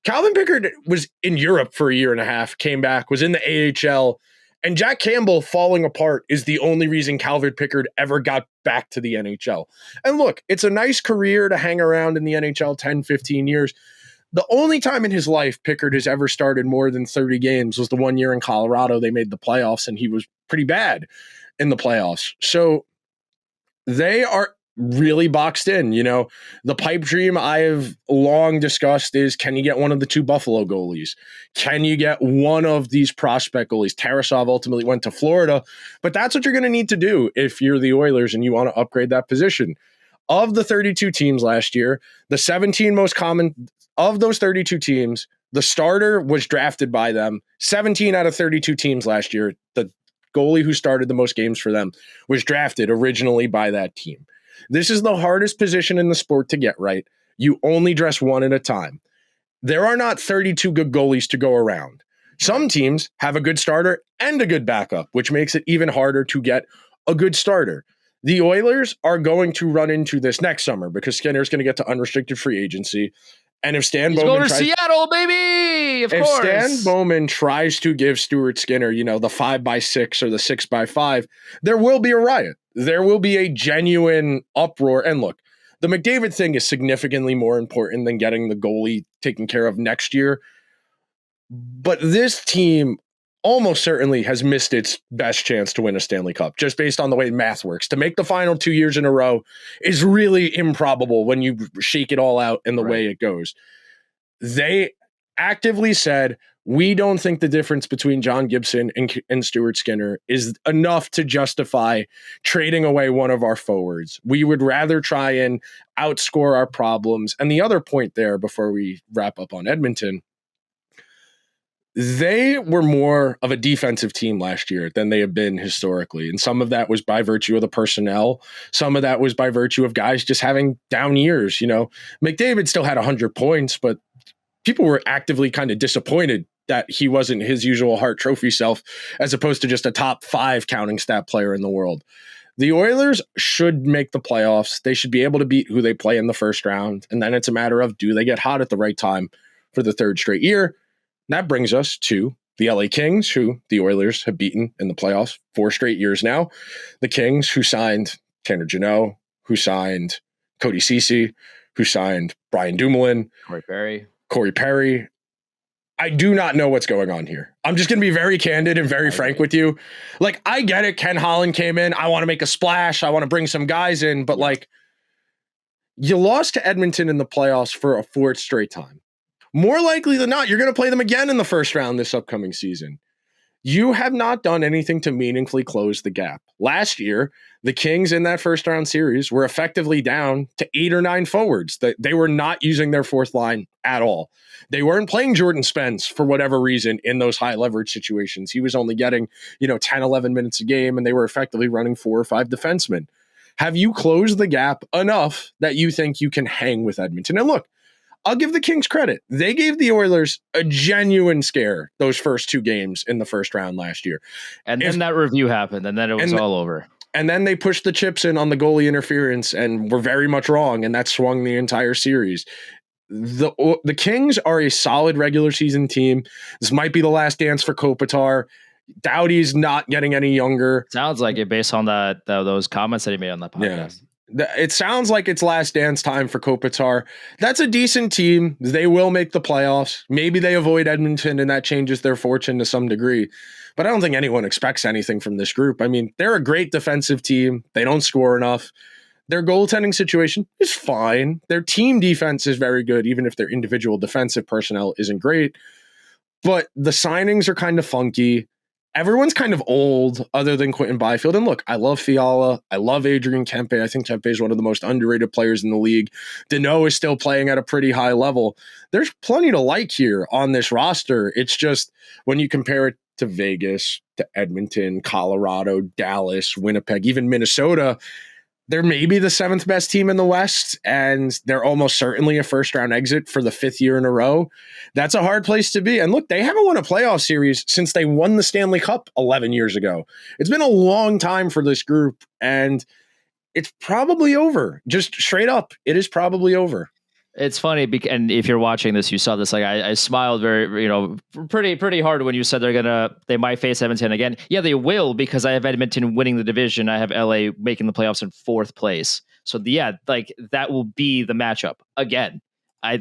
Calvin Pickard was in Europe for a year and a half, came back, was in the AHL, and Jack Campbell falling apart is the only reason Calvin Pickard ever got back to the NHL. And look, it's a nice career to hang around in the NHL 10, 15 years. The only time in his life Pickard has ever started more than 30 games was the 1 year in Colorado. They made the playoffs, and he was pretty bad in the playoffs. So they are really boxed in. The pipe dream I have long discussed is, can you get one of the 2 Buffalo goalies? Can you get one of these prospect goalies? Tarasov ultimately went to Florida, but that's what you're going to need to do if you're the Oilers and you want to upgrade that position. Of the 32 teams last year, the 17 most common of those 32 teams, the starter was drafted by them. 17 out of 32 teams last year, the goalie who started the most games for them was drafted originally by that team. This is the hardest position in the sport to get right. You only dress one at a time. There are not 32 good goalies to go around. Some teams have a good starter and a good backup, which makes it even harder to get a good starter. The Oilers are going to run into this next summer because Skinner's going to get to unrestricted free agency. And if Stan Bowman going to Seattle, baby, of course. If Stan Bowman tries to give Stuart Skinner, the 5x6 or the 6x5, there will be a riot. There will be a genuine uproar. And look, the McDavid thing is significantly more important than getting the goalie taken care of next year. But this team almost certainly has missed its best chance to win a Stanley Cup, just based on the way math works. To make the final 2 years in a row is really improbable when you shake it all out in the way it goes. They actively said, we don't think the difference between John Gibson and Stuart Skinner is enough to justify trading away one of our forwards. We would rather try and outscore our problems. And the other point there, before we wrap up on Edmonton, they were more of a defensive team last year than they have been historically. And some of that was by virtue of the personnel. Some of that was by virtue of guys just having down years. McDavid still had 100 points, but people were actively kind of disappointed that he wasn't his usual Hart Trophy self, as opposed to just a top 5 counting stat player in the world. The Oilers should make the playoffs. They should be able to beat who they play in the first round. And then it's a matter of, do they get hot at the right time for the 3rd straight year? That brings us to the LA Kings, who the Oilers have beaten in the playoffs 4 straight years now. The Kings, who signed Tanner Jeannot, who signed Cody Ceci, who signed Brian Dumoulin, Corey Perry. I do not know what's going on here. I'm just going to be very candid and very frank with you. Like, I get it. Ken Holland came in. I want to make a splash. I want to bring some guys in. But, like, you lost to Edmonton in the playoffs for a fourth straight time. More likely than not, you're going to play them again in the first round this upcoming season. You have not done anything to meaningfully close the gap. Last year, the Kings in that first round series were effectively down to 8 or 9 forwards. They were not using their fourth line at all. They weren't playing Jordan Spence for whatever reason in those high leverage situations. He was only getting, 10, 11 minutes a game, and they were effectively running 4 or 5 defensemen. Have you closed the gap enough that you think you can hang with Edmonton? And look, I'll give the Kings credit. They gave the Oilers a genuine scare those first 2 games in the first round last year. And then that review happened, and then it was all over. And then they pushed the chips in on the goalie interference and were very much wrong, and that swung the entire series. The Kings are a solid regular season team. This might be the last dance for Kopitar. Doughty's not getting any younger. Sounds like it based on those comments that he made on that podcast. Yeah. It sounds like it's last dance time for Kopitar. That's a decent team. They will make the playoffs. Maybe they avoid Edmonton and that changes their fortune to some degree. But I don't think anyone expects anything from this group. I mean, they're a great defensive team. They don't score enough. Their goaltending situation is fine. Their team defense is very good, even if their individual defensive personnel isn't great. But the signings are kind of funky. Everyone's kind of old other than Quentin Byfield. And look, I love Fiala. I love Adrian Kempe. I think Kempe is one of the most underrated players in the league. Deneau is still playing at a pretty high level. There's plenty to like here on this roster. It's just when you compare it to Vegas, to Edmonton, Colorado, Dallas, Winnipeg, even Minnesota, they're maybe the 7th best team in the West, and they're almost certainly a first-round exit for the 5th year in a row. That's a hard place to be. And look, they haven't won a playoff series since they won the Stanley Cup 11 years ago. It's been a long time for this group, and it's probably over. Just straight up, it is probably over. It's funny, and if you're watching this, you saw this. Like I smiled very, pretty hard when you said they might face Edmonton again. Yeah, they will, because I have Edmonton winning the division. I have LA making the playoffs in 4th place. So that will be the matchup again. I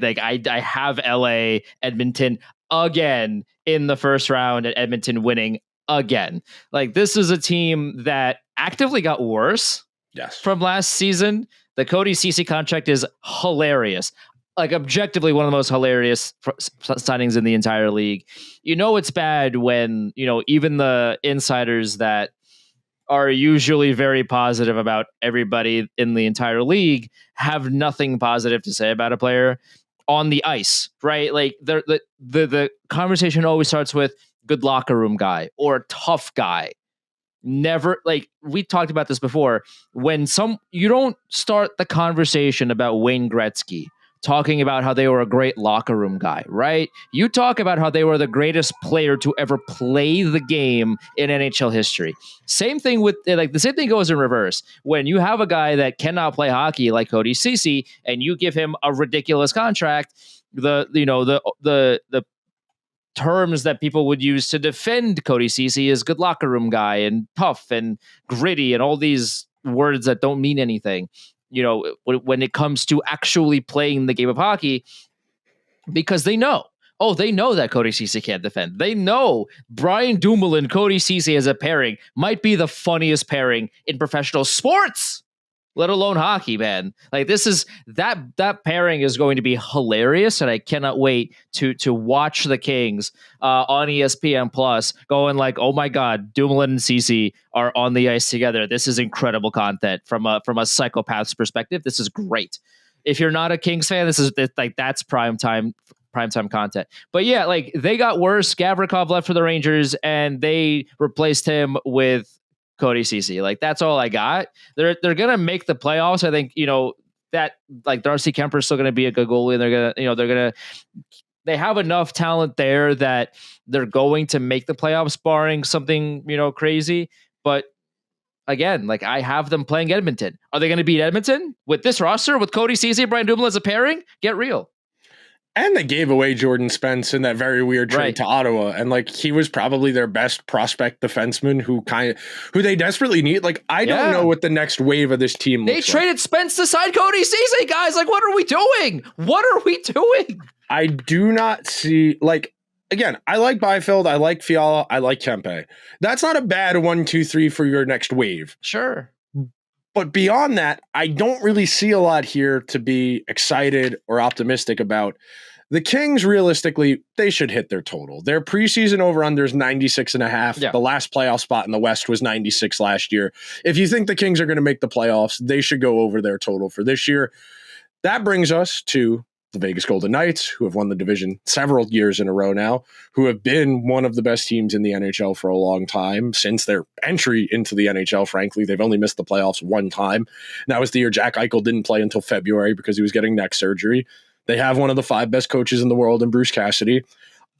have LA Edmonton again in the first round, and Edmonton winning again. Like, this is a team that actively got worse. Yes. From last season. The Cody Ceci contract is hilarious. Like, objectively, one of the most hilarious signings in the entire league. It's bad when, even the insiders that are usually very positive about everybody in the entire league have nothing positive to say about a player on the ice, right? Like, the conversation always starts with good locker room guy or tough guy. Never, like, we talked about this before, when you don't start the conversation about Wayne Gretzky talking about how they were a great locker room guy, right? You talk about how they were the greatest player to ever play the game in NHL history. Same thing the same thing goes in reverse. When you have a guy that cannot play hockey like Cody Ceci and you give him a ridiculous contract, the terms that people would use to defend Cody Ceci is good locker room guy and tough and gritty and all these words that don't mean anything, when it comes to actually playing the game of hockey, because they know that Cody Ceci can't defend. They know Brian Dumoulin, Cody Ceci as a pairing might be the funniest pairing in professional sports, let alone hockey, man. Like, this is that pairing is going to be hilarious, and I cannot wait to watch the Kings on ESPN Plus going like, oh my God, Dumoulin and Ceci are on the ice together. This is incredible content from a psychopath's perspective. This is great. If you're not a Kings fan, that's primetime content. But yeah, like, they got worse. Gavrikov left for the Rangers, and they replaced him with Cody Ceci. Like, that's all I got. They're gonna make the playoffs. I think that, like, Darcy Kemper is still gonna be a good goalie, and they have enough talent there that they're going to make the playoffs, barring something crazy. But again, like, I have them playing Edmonton. Are they going to beat Edmonton with this roster with Cody Ceci and Brian Dumoulin as a pairing? Get real. And they gave away Jordan Spence in that very weird trade to Ottawa. And, like, he was probably their best prospect defenseman who they desperately need. Like, I don't know what the next wave of this team looks like. They traded Spence to sign Cody Ceci, guys. Like, what are we doing? I do not see, like, again, I like Byfield, I like Fiala, I like Kempe. That's not a bad 1, 2, 3 for your next wave. Sure. But beyond that, I don't really see a lot here to be excited or optimistic about. The Kings, realistically, they should hit their total. Their preseason over-under is 96.5. Yeah. The last playoff spot in the West was 96 last year. If you think the Kings are going to make the playoffs, they should go over their total for this year. That brings us to the Vegas Golden Knights, who have won the division several years in a row now, who have been one of the best teams in the NHL for a long time since their entry into the NHL, frankly. They've only missed the playoffs one time. And that was the year Jack Eichel didn't play until February because he was getting neck surgery. They have one of the 5 best coaches in the world in Bruce Cassidy.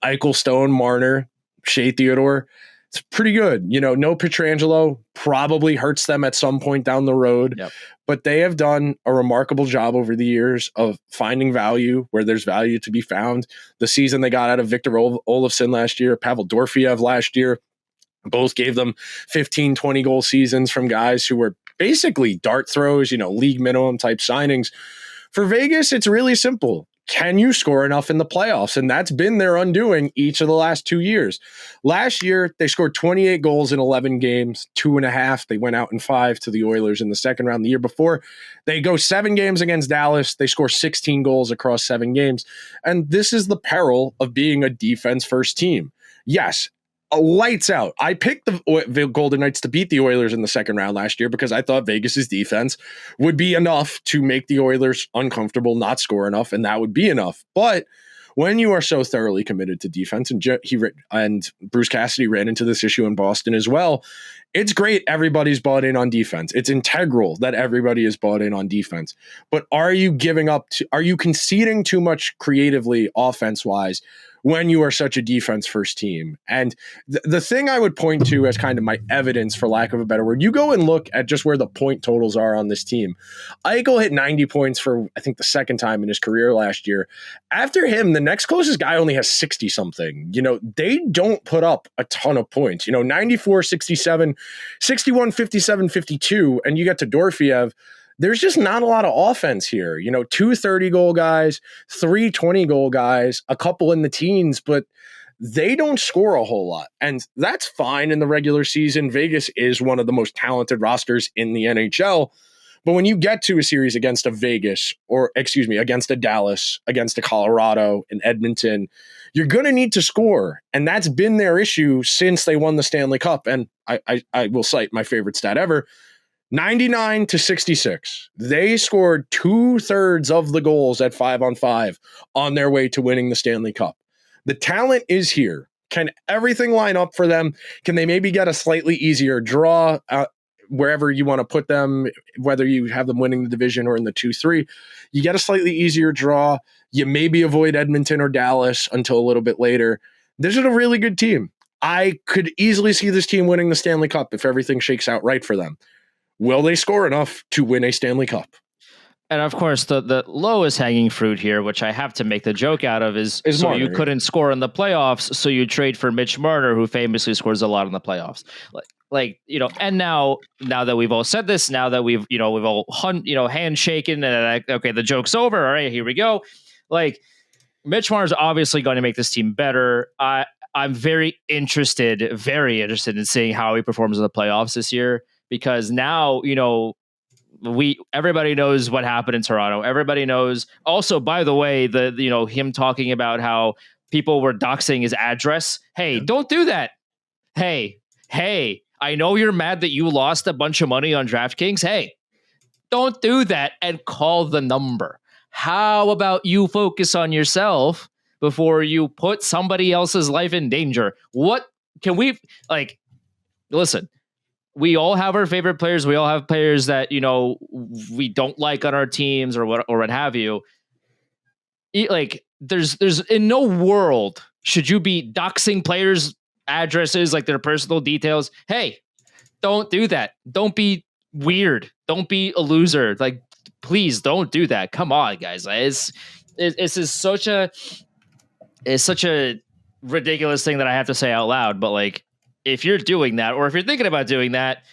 Eichel, Stone, Marner, Shea Theodore. It's pretty good. No Pietrangelo probably hurts them at some point down the road. Yep. But they have done a remarkable job over the years of finding value where there's value to be found. The season they got out of Victor Olofsson last year, Pavel Dorofeyev last year, both gave them 15, 20 goal seasons from guys who were basically dart throws, league minimum type signings. For Vegas, it's really simple. Can you score enough in the playoffs? And that's been their undoing each of the last 2 years. Last year, they scored 28 goals in 11 games, 2.5. They went out in 5 to the Oilers in the second round. The year before, they go 7 games against Dallas. They score 16 goals across 7 games. And this is the peril of being a defense-first team. Yes, lights out. I picked the Golden Knights to beat the Oilers in the second round last year because I thought Vegas's defense would be enough to make the Oilers uncomfortable, not score enough, and that would be enough. But when you are so thoroughly committed to defense, and Bruce Cassidy ran into this issue in Boston as well, it's great everybody's bought in on defense. It's integral that everybody is bought in on defense. But are you conceding too much creatively offense-wise when you are such a defense-first team? And the thing I would point to as kind of my evidence, for lack of a better word, you go and look at just where the point totals are on this team. Eichel hit 90 points for, I think, the second time in his career last year. After him, the next closest guy only has 60-something. They don't put up a ton of points. 94, 67, 61, 57, 52, and you get to Dorofeyev. There's just not a lot of offense here. 2 30-goal guys, 3 20-goal guys, a couple in the teens, but they don't score a whole lot. And that's fine in the regular season. Vegas is one of the most talented rosters in the NHL. But when you get to a series against a against a Dallas, against a Colorado, an Edmonton, you're going to need to score. And that's been their issue since they won the Stanley Cup. And I will cite my favorite stat ever. 99 to 66. They scored 2/3 of the goals at 5-on-5 on their way to winning the Stanley Cup. The talent is here. Can everything line up for them? Can they maybe get a slightly easier draw wherever you want to put them, whether you have them winning the division or in the 2-3? You get a slightly easier draw. You maybe avoid Edmonton or Dallas until a little bit later. This is a really good team. I could easily see this team winning the Stanley Cup if everything shakes out right for them. Will they score enough to win a Stanley Cup? And of course, the lowest hanging fruit here, which I have to make the joke out of, is so Marner, you couldn't score in the playoffs, so you trade for Mitch Marner, who famously scores a lot in the playoffs. And now that we've all said this, now that we've all handshaken and okay, the joke's over. All right, here we go. Mitch Marner's obviously going to make this team better. I'm very interested in seeing how he performs in the playoffs this year. Because now, everybody knows what happened in Toronto. Everybody knows. Also, by the way, him talking about how people were doxing his address. Hey, don't do that. Hey, I know you're mad that you lost a bunch of money on DraftKings. Hey, don't do that and call the number. How about you focus on yourself before you put somebody else's life in danger? What can we listen? We all have our favorite players. We all have players that, we don't like on our teams or what have you. There's in no world should you be doxing players' addresses, their personal details. Hey, don't do that. Don't be weird. Don't be a loser. Please don't do that. Come on, guys. It's such a ridiculous thing that I have to say out loud, but if you're doing that, or if you're thinking about doing that,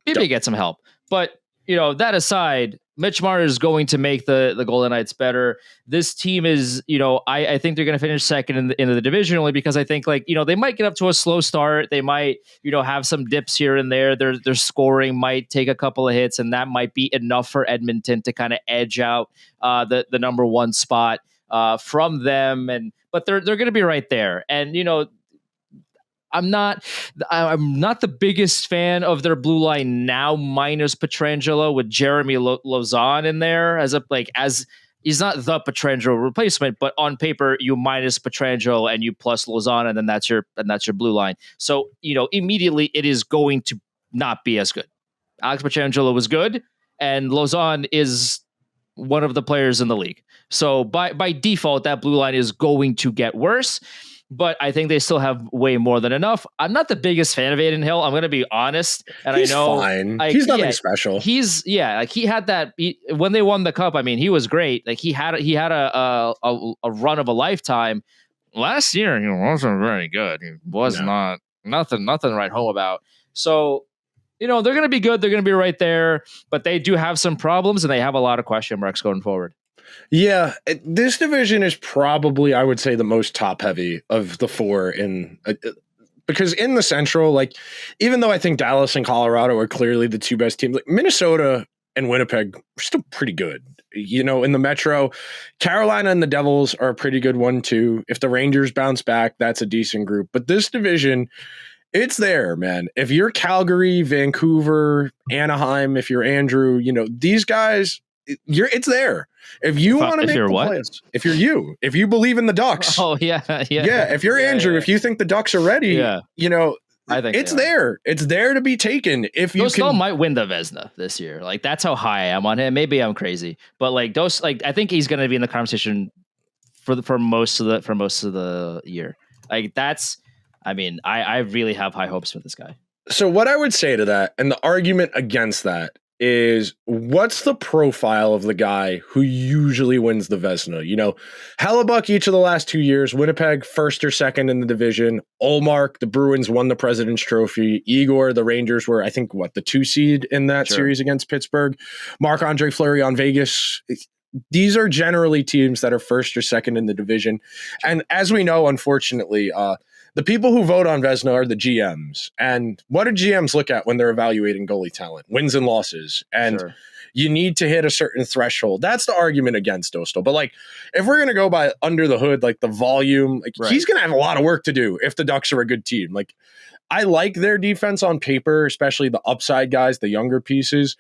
maybe get some help. But, that aside, Mitch Marner is going to make the Golden Knights better. This team is, I think they're going to finish second in the division, only because I think they might get up to a slow start. They might, have some dips here and there. Their scoring might take a couple of hits, and that might be enough for Edmonton to kind of edge out the number one spot from them. But they're going to be right there. And, I'm not the biggest fan of their blue line now, minus Pietrangelo, with Jeremy Lauzon in there as he's not the Pietrangelo replacement, but on paper you minus Pietrangelo and you plus Lauzon, and then that's your blue line. So immediately it is going to not be as good. Alex Pietrangelo was good, and Lauzon is one of the players in the league. So by default, that blue line is going to get worse. But I think they still have way more than enough. I'm not the biggest fan of Adin Hill. I'm going to be honest, and he's I know fine. He's nothing special. He had that when they won the cup. I mean, he was great. He had a run of a lifetime. Last year, he wasn't very good. He was nothing to write home about. So, they're going to be good. They're going to be right there, but they do have some problems, and they have a lot of question marks going forward. Yeah, this division is probably, I would say, the most top heavy of the four because in the Central, even though I think Dallas and Colorado are clearly the two best teams, Minnesota and Winnipeg are still pretty good. In the Metro, Carolina and the Devils are a pretty good one too. If the Rangers bounce back, that's a decent group. But this division, it's there, man. If you're Calgary, Vancouver, Anaheim, if you're Andrew, these guys, it's there. If you want to make the playoffs, if you believe in the Ducks, if you're Andrew, if you think the Ducks are ready, I think it's there. It's there to be taken. If you Dostal might win the Vezina this year, that's how high I am on him. Maybe I'm crazy, but I think he's going to be in the conversation for most of the year. I really have high hopes for this guy. So what I would say to that, and the argument against that, is what's the profile of the guy who usually wins the Vezina? Hellebuck each of the last 2 years, Winnipeg first or second in the division. Ullmark, the Bruins won the President's Trophy. Igor, the Rangers were, I think, the 2 seed in that series against Pittsburgh. Marc-Andre Fleury on Vegas. These are generally teams that are first or second in the division. And as we know, unfortunately, the people who vote on Vezina are the GMs. And what do GMs look at when they're evaluating goalie talent? Wins and losses. And you need to hit a certain threshold. That's the argument against Dostal. But if we're going to go by under the hood, the volume, he's going to have a lot of work to do if the Ducks are a good team. I like their defense on paper, especially the upside guys, the younger pieces.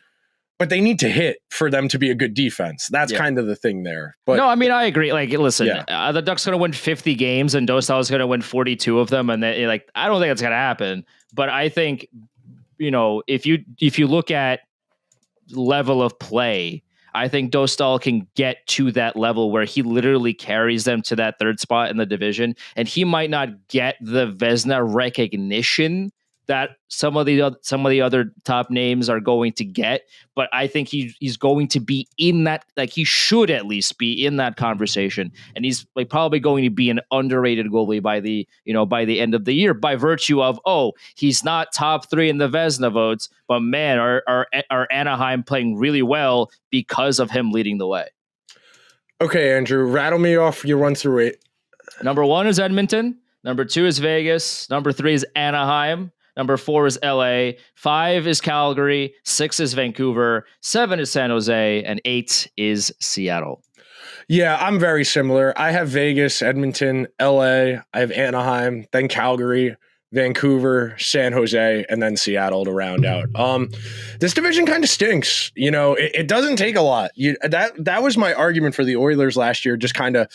But they need to hit for them to be a good defense. That's kind of the thing there. But no, I agree. Listen, the Ducks going to win 50 games and Dostal is going to win 42 of them. And I don't think it's going to happen. But I think, if you look at level of play, I think Dostal can get to that level where he literally carries them to that third spot in the division. And he might not get the Vezina recognition that some of the other top names are going to get, but I think he's going to be in that, he should at least be in that conversation, and he's probably going to be an underrated goalie by the end of the year, by virtue of he's not top 3 in the Vezina votes, but man, are Anaheim playing really well because of him leading the way. Okay, Andrew, rattle me off your 1 through 8. Number 1 is Edmonton. Number 2 is Vegas. Number 3 is Anaheim. Number 4 is LA. 5 is Calgary. 6 is Vancouver. 7 is San Jose. And 8 is Seattle. Yeah, I'm very similar. I have Vegas, Edmonton, LA. I have Anaheim, then Calgary, Vancouver, San Jose, and then Seattle to round out. This division kind of stinks. It doesn't take a lot. That was my argument for the Oilers last year, just kind of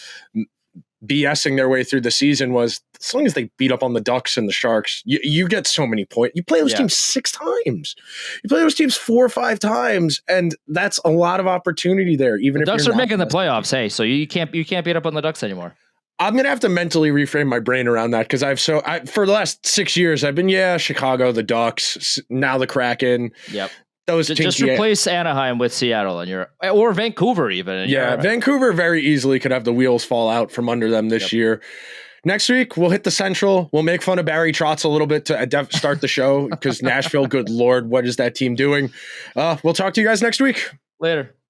BSing their way through the season, was as long as they beat up on the Ducks and the Sharks, you get so many points. You play those teams 6 times. You play those teams 4 or 5 times, and that's a lot of opportunity there. Even if Ducks are making the playoffs, so you can't beat up on the Ducks anymore. I'm gonna have to mentally reframe my brain around that, because for the last 6 years I've been Chicago, the Ducks, now the Kraken. Yep. Just replace Anaheim with Seattle or Vancouver even. Vancouver very easily could have the wheels fall out from under them this year. Next week, we'll hit the Central. We'll make fun of Barry Trotz a little bit to start the show, because Nashville, good Lord, what is that team doing? We'll talk to you guys next week. Later.